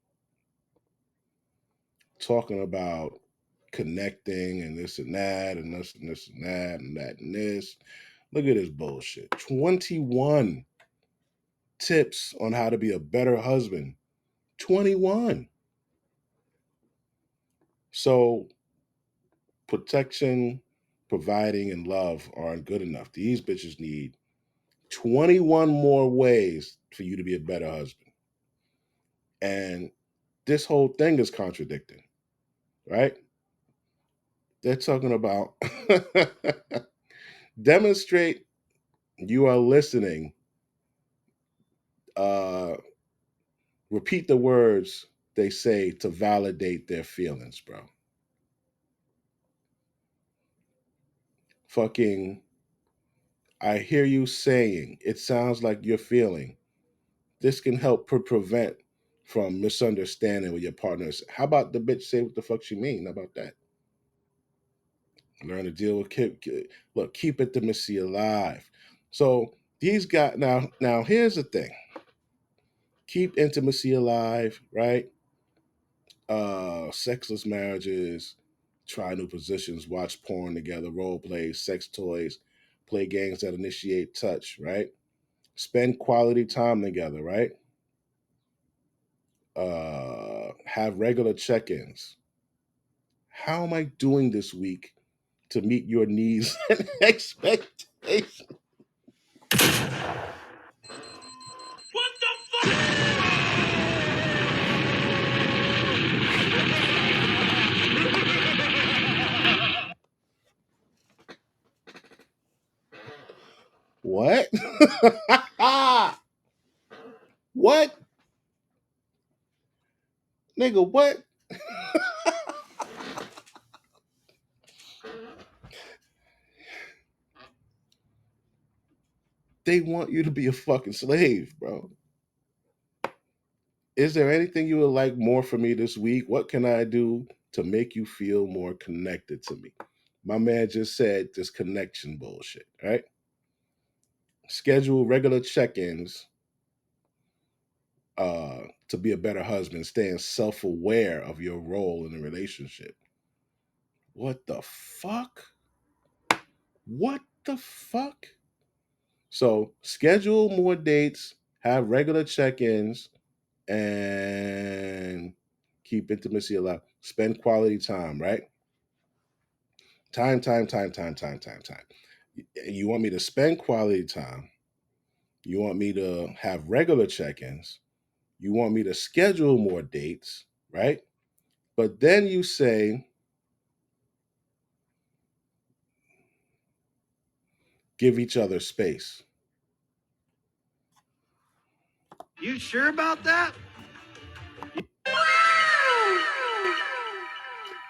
talking about connecting and this and that and this and this and that and that and this. Look at this bullshit. 21 tips on how to be a better husband. 21. So protection, providing, and love aren't good enough. These bitches need 21 more ways for you to be a better husband. And this whole thing is contradicting, right? They're talking about demonstrate you are listening. Repeat the words they say to validate their feelings, bro. Fucking, I hear you saying, it sounds like you're feeling. This can help prevent from misunderstanding with your partners. How about the bitch say what the fuck she mean? How about that? Learn to deal with keep intimacy alive. So these guys, now here's the thing. Keep intimacy alive, right? Sexless marriages, try new positions, watch porn together, role play, sex toys, play games that initiate touch, right? Spend quality time together, right? Have regular check-ins. How am I doing this week to meet your needs and expectations? What the fuck? What? What? Nigga, what? They want you to be a fucking slave, bro. Is there anything you would like more from me this week? What can I do to make you feel more connected to me? My man just said this connection bullshit, right? Schedule regular check-ins to be a better husband, staying self-aware of your role in the relationship. What the fuck? What the fuck? So schedule more dates, have regular check-ins, and keep intimacy alive. Spend quality time, right? Time. You want me to spend quality time. You want me to have regular check-ins. You want me to schedule more dates, right? But then you say, give each other space. You sure about that?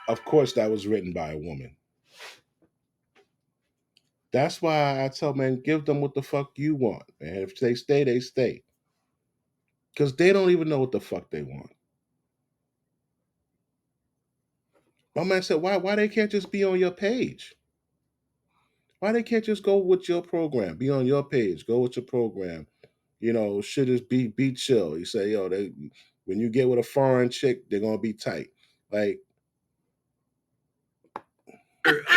Of course, that was written by a woman. That's why I tell men, give them what the fuck you want. And if they stay, they stay. Because they don't even know what the fuck they want. My man said, why they can't just be on your page? Why they can't just go with your program? Be on your page. Go with your program. You know, shit is be chill. You say, yo, when you get with a foreign chick, they're gonna be tight. Like,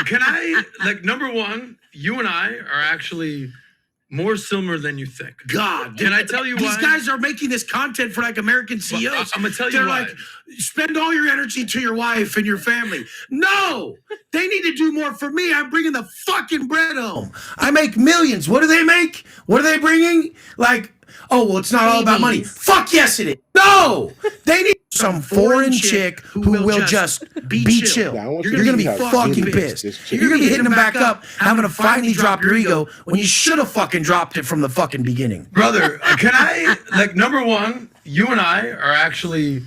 Can I, like, number one, you and I are actually more similar than you think. God, Can I tell you these why? guys are making this content for like American CEOs. I'm gonna tell you They're why. like, spend all your energy to your wife and your family. No, they need to do more for me. I'm bringing the fucking bread home. I make millions. What do they make? What are they bringing? Like, oh, well, it's not all about money. Fuck yes, it is. No, they need some foreign chick who will just be chill. Now, I want You're you gonna to be see how fucking good pissed. this chick You're gonna be is. hitting them back up, having to finally drop your ego when you should have fucking dropped it from the fucking beginning. Brother, can I, like, number one, you and I are actually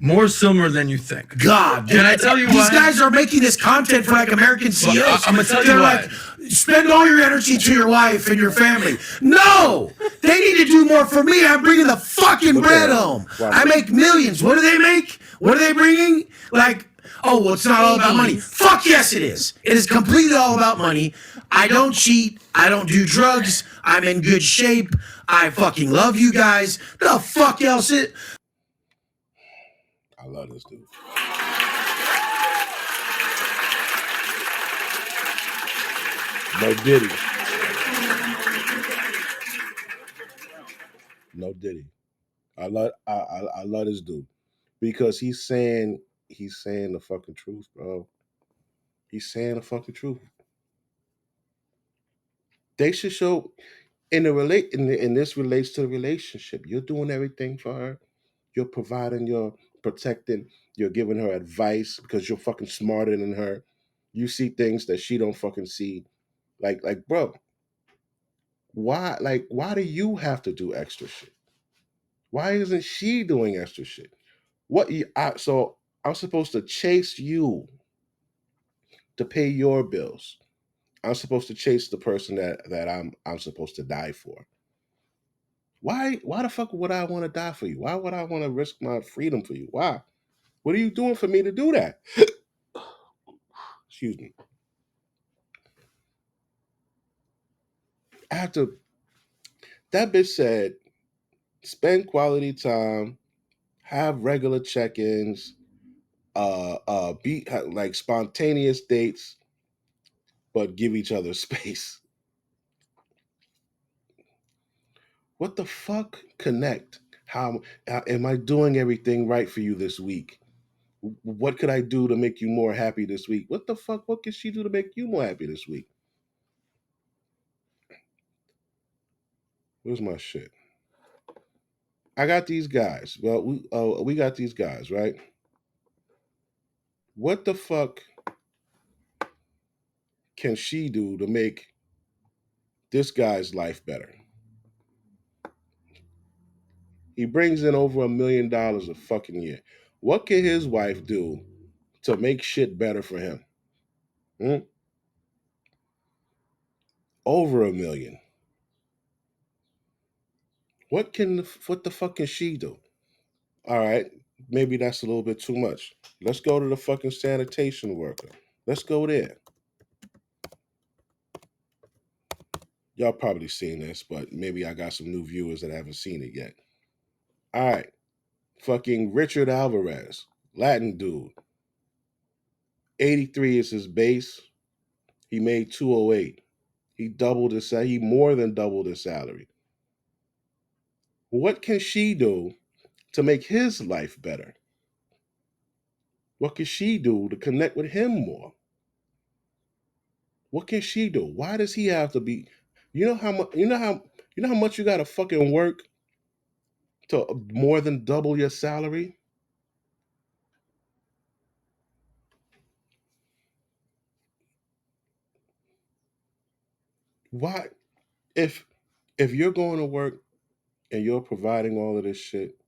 more similar than you think. God, Can I tell you why? These guys are making this content for like American CEOs. I'm gonna tell you They're why. like, spend all your energy to your wife and your family. No, they need to do more for me. I'm bringing the fucking bread home. I make millions. What do they make? What are they bringing? Like, oh, well, it's not all about money. Fuck yes, it is. It is completely all about money. I don't cheat. I don't do drugs. I'm in good shape. I fucking love you guys. The fuck else it? I love this dude. No Diddy. No Diddy. I love this dude because he's saying the fucking truth, bro. He's saying the fucking truth. They should show in this relates to the relationship. You're doing everything for her. You're providing, you're protecting, you're giving her advice because you're fucking smarter than her. You see things that she don't fucking see. Like, bro, why do you have to do extra shit? Why isn't she doing extra shit? So I'm supposed to chase you to pay your bills. I'm supposed to chase the person that I'm supposed to die for. Why the fuck would I want to die for you? Why would I want to risk my freedom for you? Why? What are you doing for me to do that? Excuse me. That bitch said, spend quality time, have regular check-ins, be like spontaneous dates, but give each other space. What the fuck? Connect. How am I doing everything right for you this week? What could I do to make you more happy this week? What the fuck? What can she do to make you more happy this week? Where's my shit? I got these guys. Well, we got these guys, right? What the fuck can she do to make this guy's life better? He brings in over $1 million a fucking year. What can his wife do to make shit better for him? Over $1 million. What the fuck can she do? All right, maybe that's a little bit too much. Let's go to the fucking sanitation worker. Let's go there. Y'all probably seen this, but maybe I got some new viewers that haven't seen it yet. All right, fucking Richard Alvarez, Latin dude. 83 is his base. He made 208. He doubled his salary. He more than doubled his salary. What can she do to make his life better? What can she do to connect with him more? What can she do? Why does he have to be? You know how much? You know how much you got to fucking work to more than double your salary? Why? If you're going to work and you're providing all of this shit,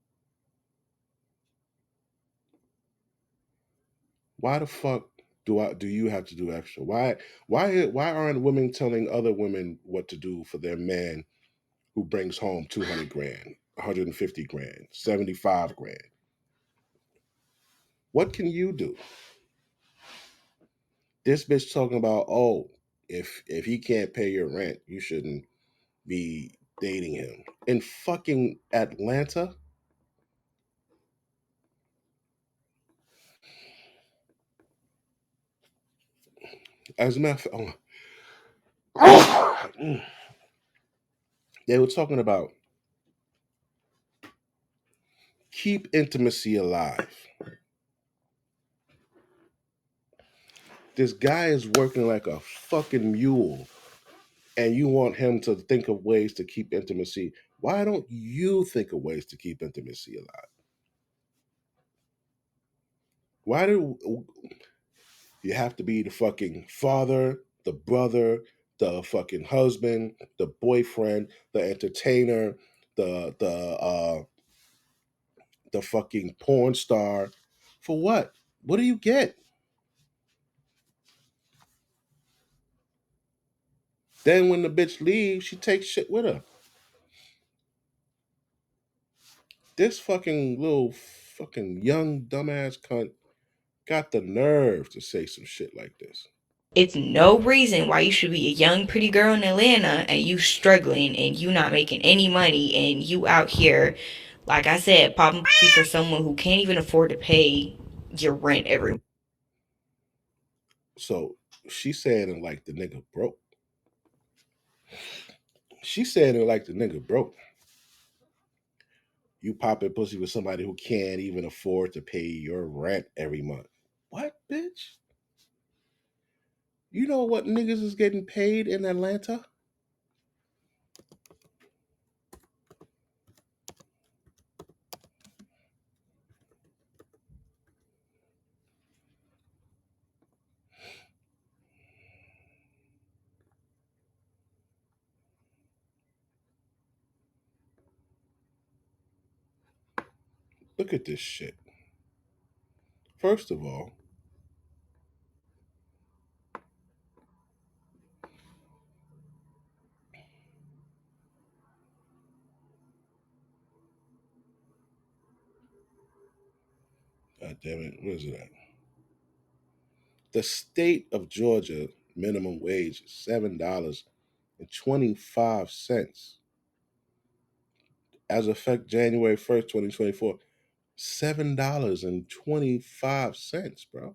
why the fuck do you have to do extra? Why aren't women telling other women what to do for their man who brings home 200 grand, 150 grand, 75 grand? What can you do? This bitch talking about, oh, if he can't pay your rent, you shouldn't be dating him. In fucking Atlanta? As a matter of fact, they were talking about keep intimacy alive. This guy is working like a fucking mule, and you want him to think of ways to keep intimacy. Why don't you think of ways to keep intimacy alive? Why do you have to be the fucking father, the brother, the fucking husband, the boyfriend, the entertainer, the fucking porn star? For what? What do you get? Then when the bitch leaves, she takes shit with her. This fucking little fucking young dumbass cunt got the nerve to say some shit like this. It's no reason why you should be a young pretty girl in Atlanta and you struggling and you not making any money and you out here, like I said, popping for someone who can't even afford to pay your rent every month. So she said it like the nigga broke. She said it like the nigga broke. You popping pussy with somebody who can't even afford to pay your rent every month. What, bitch? You know what niggas is getting paid in Atlanta? Look at this shit. First of all, God damn it, where is it at? The state of Georgia minimum wage is $7.25. As effect January 1st, 2024. $7.25, bro.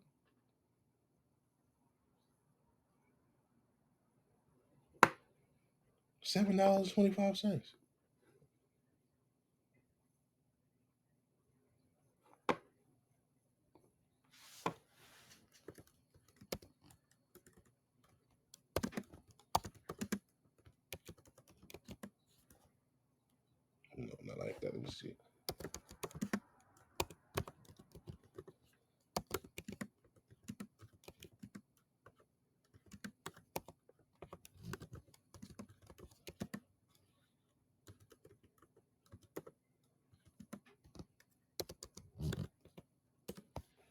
$7.25. No, not like that. Let me see.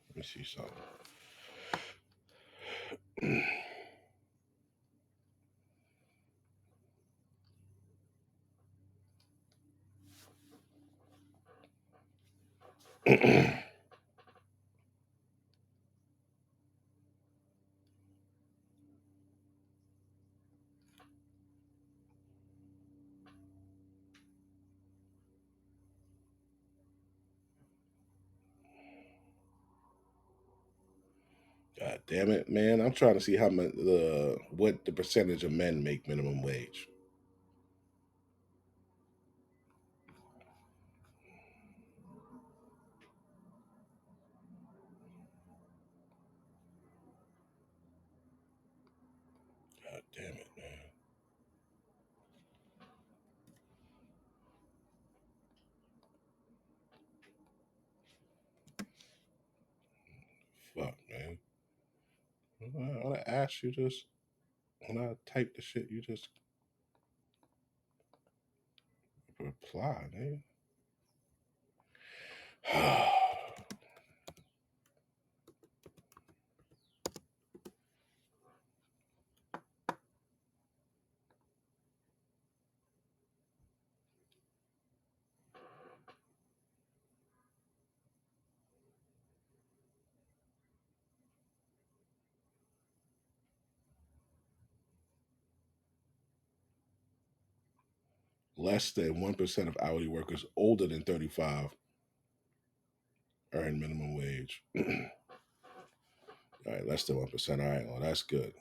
Let me see something. God damn it, man! I'm trying to see how much what the percentage of men make minimum wage. God damn it, man! Fuck, man! I want to ask you just when I type the shit, you just reply, man. Less than 1% of hourly workers older than 35 earn minimum wage. All right, less than 1%. All right, well, that's good.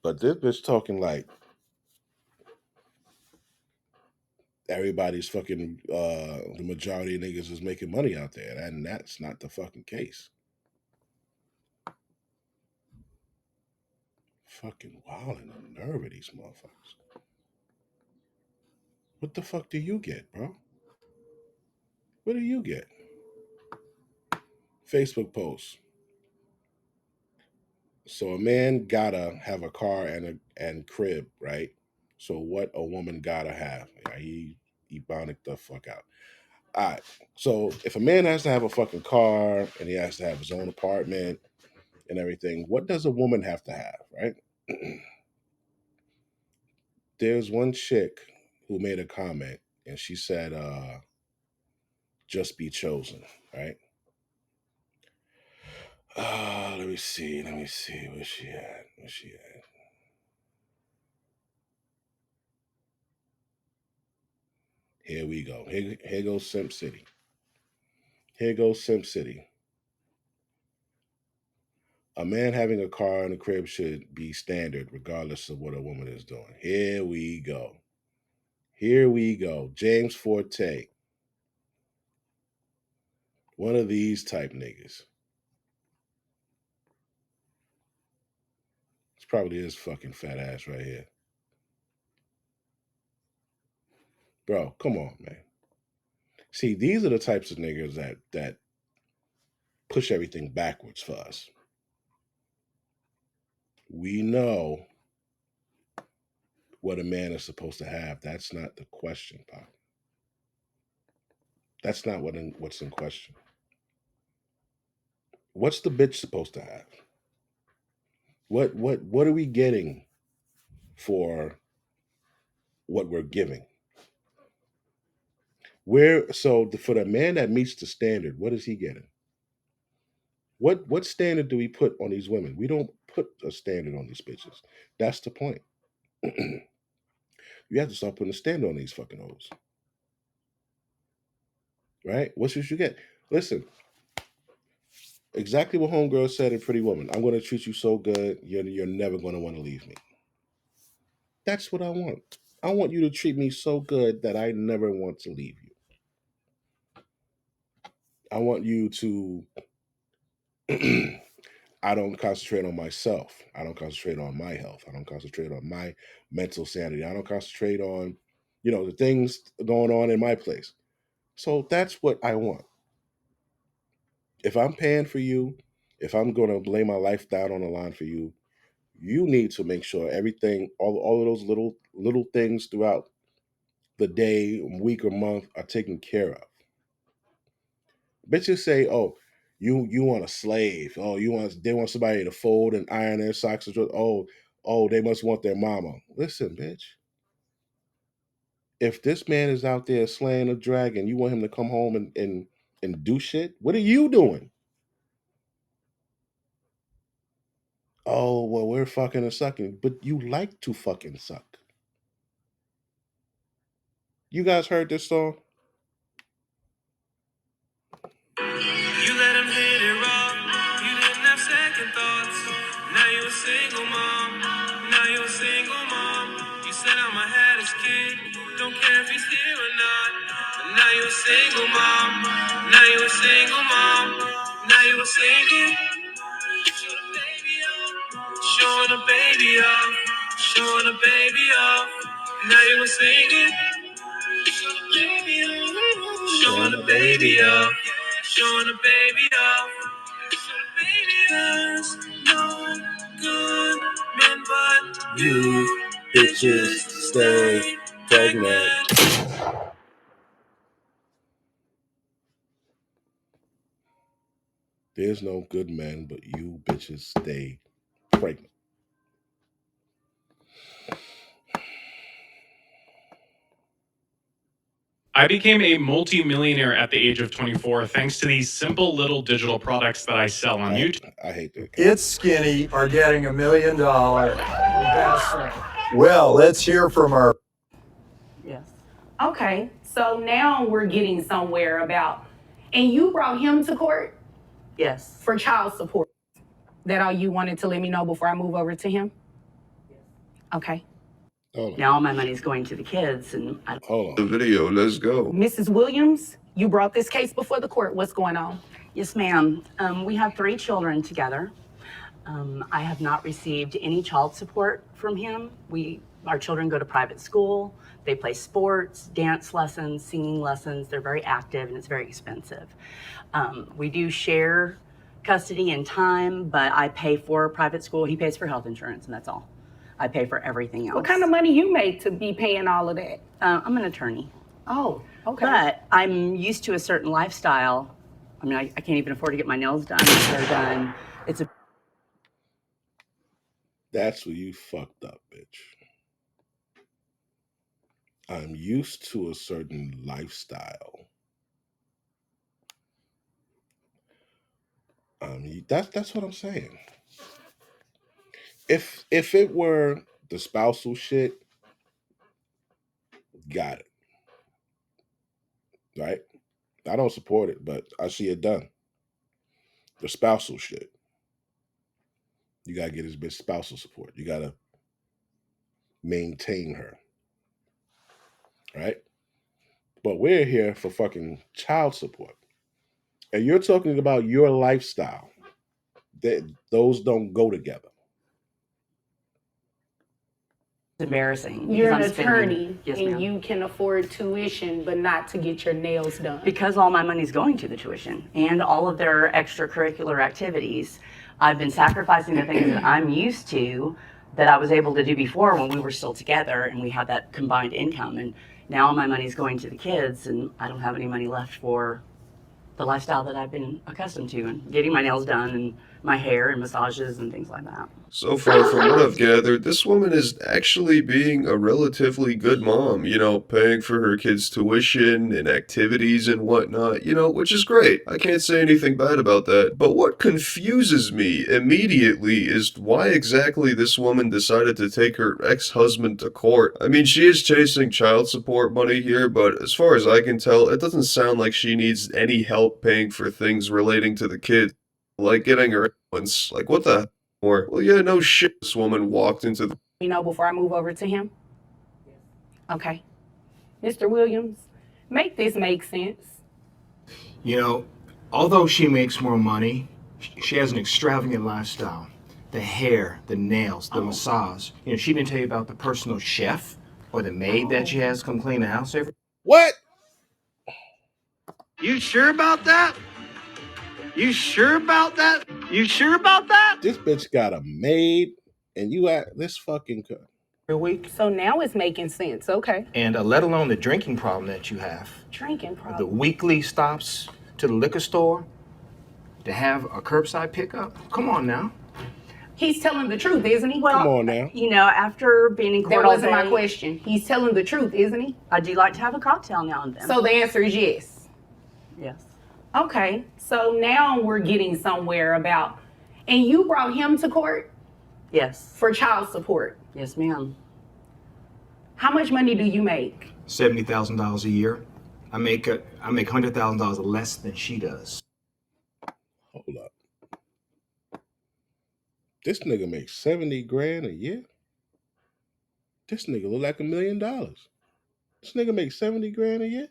But this bitch talking like everybody's fucking, the majority of niggas is making money out there. And that's not the fucking case. Fucking wild and the nerve of these motherfuckers. What the fuck do you get, bro? What do you get? Facebook post. So a man gotta have a car and crib, right? So what a woman gotta have. Yeah, he ebonic the fuck out. All right. So if a man has to have a fucking car and he has to have his own apartment and everything, what does a woman have to have, right? There's one chick who made a comment and she said, just be chosen, right? Let me see. Where's she at? Here we go. Here goes Simp City. A man having a car and a crib should be standard regardless of what a woman is doing. Here we go. James Forte. One of these type niggas. It's probably his fucking fat ass right here. Bro, come on, man. See, these are the types of niggas that push everything backwards for us. We know what a man is supposed to have. That's not the question, Pop. That's not what's in question. What's the bitch supposed to have? What are we getting for what we're giving? For the man that meets the standard, what is he getting? What standard do we put on these women? We don't put a standard on these bitches. That's the point. You have to start putting a standard on these fucking hoes. Right? What should you get? Listen, exactly what homegirl said in Pretty Woman. I'm going to treat you so good, you're never going to want to leave me. That's what I want. I want you to treat me so good that I never want to leave you. I want you to I don't concentrate on myself. I don't concentrate on my health. I don't concentrate on my mental sanity. I don't concentrate on, the things going on in my place. So that's what I want. If I'm paying for you, if I'm going to lay my life down on the line for you, you need to make sure everything, all of those little things throughout the day, week, or month are taken care of. Bitches say, "Oh, you want a slave? Oh, they want somebody to fold and iron their socks. Oh, they must want their mama." Listen, bitch. If this man is out there slaying a dragon, you want him to come home and do shit? What are you doing? Oh, well, we're fucking and sucking, but you like to fucking suck. You guys heard this song? You let him hit it raw. You didn't have second thoughts. Now you a single mom. Now you a single mom. You said I'ma have this kid. Don't care if he's here or not. But now you a single mom. Now you a single mom. Now you a single. Showing a baby off. Showing a baby off. Now you a singing. Showing a baby off. Showing a baby off. There's no good men but You bitches stay pregnant. There's no good man, but you bitches stay pregnant. I became a multi-millionaire at the age of 24 thanks to these simple little digital products that I sell on YouTube. I hate that. It's Skinny are getting $1 million investment. Well, let's hear from our. Yes. Okay, so now we're getting somewhere about, and you brought him to court? Yes. For child support. That all you wanted to let me know before I move over to him? Okay. Now all my money's going to the kids, and I. Hold on. The video, let's go. Mrs. Williams, you brought this case before the court. What's going on? Yes, ma'am. We have 3 children together. I have not received any child support from him. Our children go to private school. They play sports, dance lessons, singing lessons. They're very active, and it's very expensive. We do share custody and time, but I pay for private school. He pays for health insurance, and that's all. I pay for everything else. What kind of money you make to be paying all of that? I'm an attorney. Oh, okay. But I'm used to a certain lifestyle. I mean, I can't even afford to get my nails done, my hair done. That's where you fucked up, bitch. I'm used to a certain lifestyle. That's what I'm saying. If it were the spousal shit, got it. Right? I don't support it, but I see it done. The spousal shit. You gotta get his bitch spousal support. You gotta maintain her. Right? But we're here for fucking child support. And you're talking about your lifestyle. Those don't go together. Embarrassing. You're an because I'm attorney, Yes, and ma'am. you can afford tuition, but not to get your nails done. Because all my money's going to the tuition and all of their extracurricular activities. I've been sacrificing the things that I'm used to that I was able to do before when we were still together and we had that combined income. And now all my money's going to the kids, and I don't have any money left for the lifestyle that I've been accustomed to, and getting my nails done and my hair and massages and things like that. So far from what I've gathered, this woman is actually being a relatively good mom, paying for her kids' tuition and activities and whatnot, which is great. I can't say anything bad about that. But what confuses me immediately is why exactly this woman decided to take her ex-husband to court. I mean, she is chasing child support money here, but as far as I can tell, it doesn't sound like she needs any help paying for things relating to the kid. Like getting her allowance. Like, what the more? Well, yeah, no shit. This woman walked into the. Before I move over to him? Okay. Mr. Williams, make this make sense. Although she makes more money, she has an extravagant lifestyle. The hair, the nails, the massage. She didn't tell you about the personal chef or the maid that she has come clean the house every. What? You sure about that? You sure about that? You sure about that? This bitch got a maid, and you at this fucking week. So now it's making sense. Okay. And let alone the drinking problem that you have. Drinking problem. The weekly stops to the liquor store to have a curbside pickup. Come on now. He's telling the truth, isn't he? Come on now. You know, after being in court That all wasn't my day, question. He's telling the truth, isn't he? I do like to have a cocktail now and then. So the answer is yes. Yes. Okay, so now we're getting somewhere about, and you brought him to court Yes. for child support. Yes, ma'am. How much money do you make? $70,000 a year. I make $100,000 less than she does. Hold up. This nigga makes 70 grand a year? This nigga look like $1 million. This nigga makes 70 grand a year?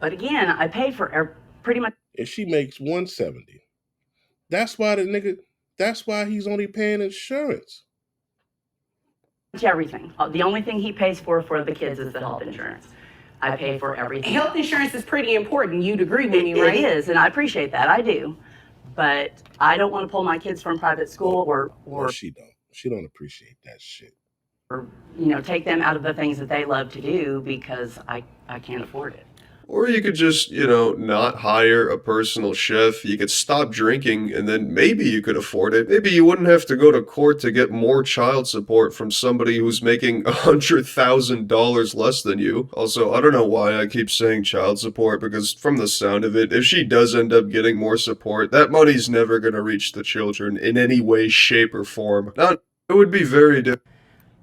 But again, I pay for pretty much. And she makes 170. That's why he's only paying insurance. Everything. The only thing he pays for the kids is the health insurance. I pay for everything. Health insurance is pretty important. You'd agree with me, right? It is, and I appreciate that. I do. But I don't want to pull my kids from private school or she don't. She don't appreciate that shit. Or take them out of the things that they love to do because I can't afford it. Or you could just, not hire a personal chef. You could stop drinking and then maybe you could afford it. Maybe you wouldn't have to go to court to get more child support from somebody who's making $100,000 less than you. Also, I don't know why I keep saying child support because from the sound of it, if she does end up getting more support, that money's never going to reach the children in any way, shape, or form. It would be very different.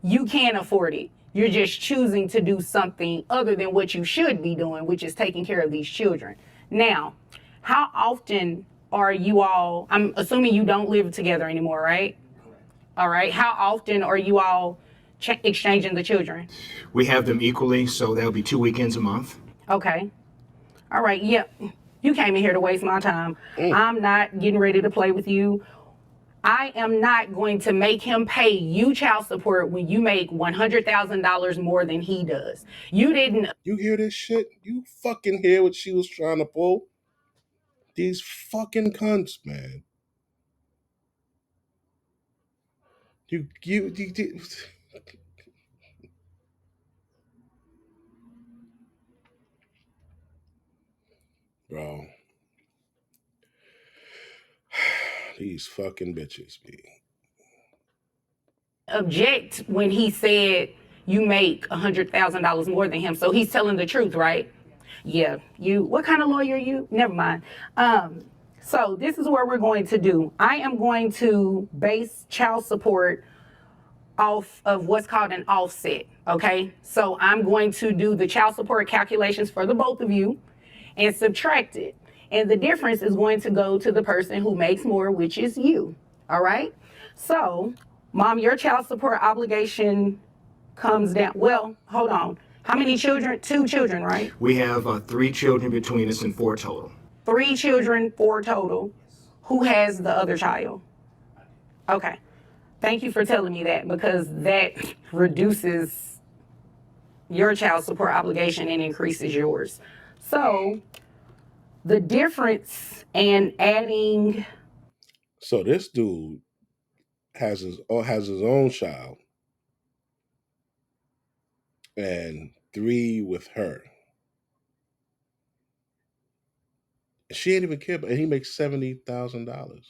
You can't afford it. You're just choosing to do something other than what you should be doing, which is taking care of these children. Now, how often are you all, I'm assuming you don't live together anymore, right? All right. How often are you all exchanging the children? We have them equally, so that'll be 2 weekends a month. Okay. All right. Yep. You came in here to waste my time. I'm not getting ready to play with you. I am not going to make him pay you child support when you make $100,000 more than he does. You hear this shit? You fucking hear what she was trying to pull? These fucking cunts, man. You bro. These fucking bitches, B. Object when he said you make $100,000 more than him. So he's telling the truth, right? Yeah. What kind of lawyer are you? Never mind. So this is what we're going to do. I am going to base child support off of what's called an offset. Okay. So I'm going to do the child support calculations for the both of you and subtract it. And the difference is going to go to the person who makes more, which is you. All right. So, Mom, your child support obligation comes down. Well, hold on. How many children? 2 children, right? We have 3 children between us and 4 total. 3 children, 4 total. Who has the other child? Okay. Thank you for telling me that because that reduces your child support obligation and increases yours. So, the difference and adding. So this dude has his own child and 3 with her. She ain't even care, but he makes $70,000.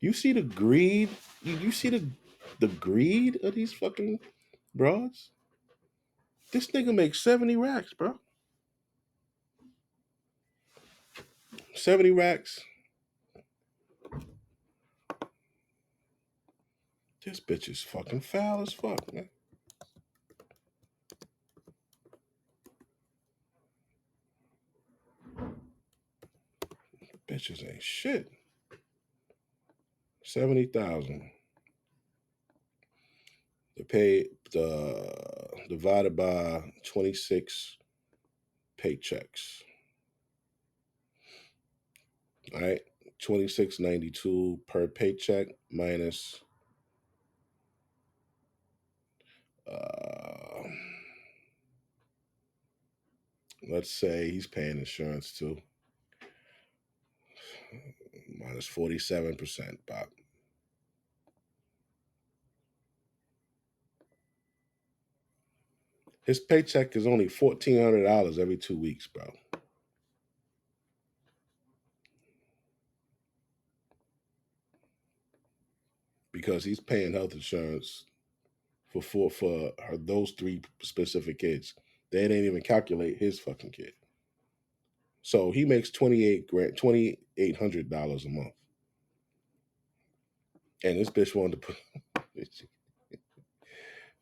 You see the greed? You see the greed of these fucking broads? This nigga makes 70 racks, bro. 70 racks. This bitch is fucking foul as fuck, man. Bitches ain't shit. 70,000. The pay divided by 26 paychecks. All right, $26.92 per paycheck minus let's say he's paying insurance too. Minus 47%, Bob. His paycheck is only $1,400 every 2 weeks, bro. because he's paying health insurance for those 3 specific kids. They didn't even calculate his fucking kid. So he makes $2,800 a month. And this bitch wanted to put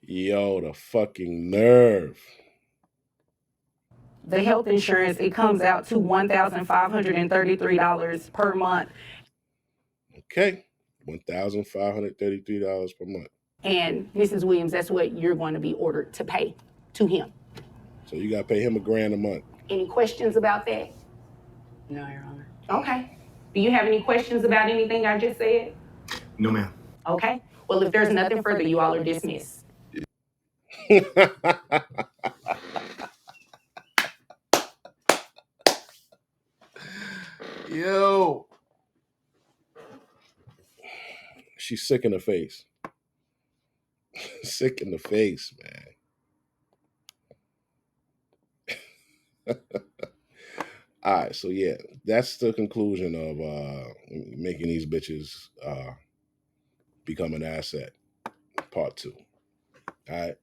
yo, the fucking nerve. The health insurance, it comes out to $1,533 per month. Okay. $1,533 per month. And Mrs. Williams, that's what you're going to be ordered to pay to him. So you gotta pay him $1,000 a month. Any questions about that? No, Your Honor. Okay. Do you have any questions about anything I just said? No, ma'am. Okay. Well, if there's nothing further, you all are dismissed. Yo. She's sick in the face. Sick in the face, man. All right, so yeah, that's the conclusion of making these bitches become an asset. Part 2. All right,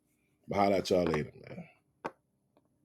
but holla at y'all later, man.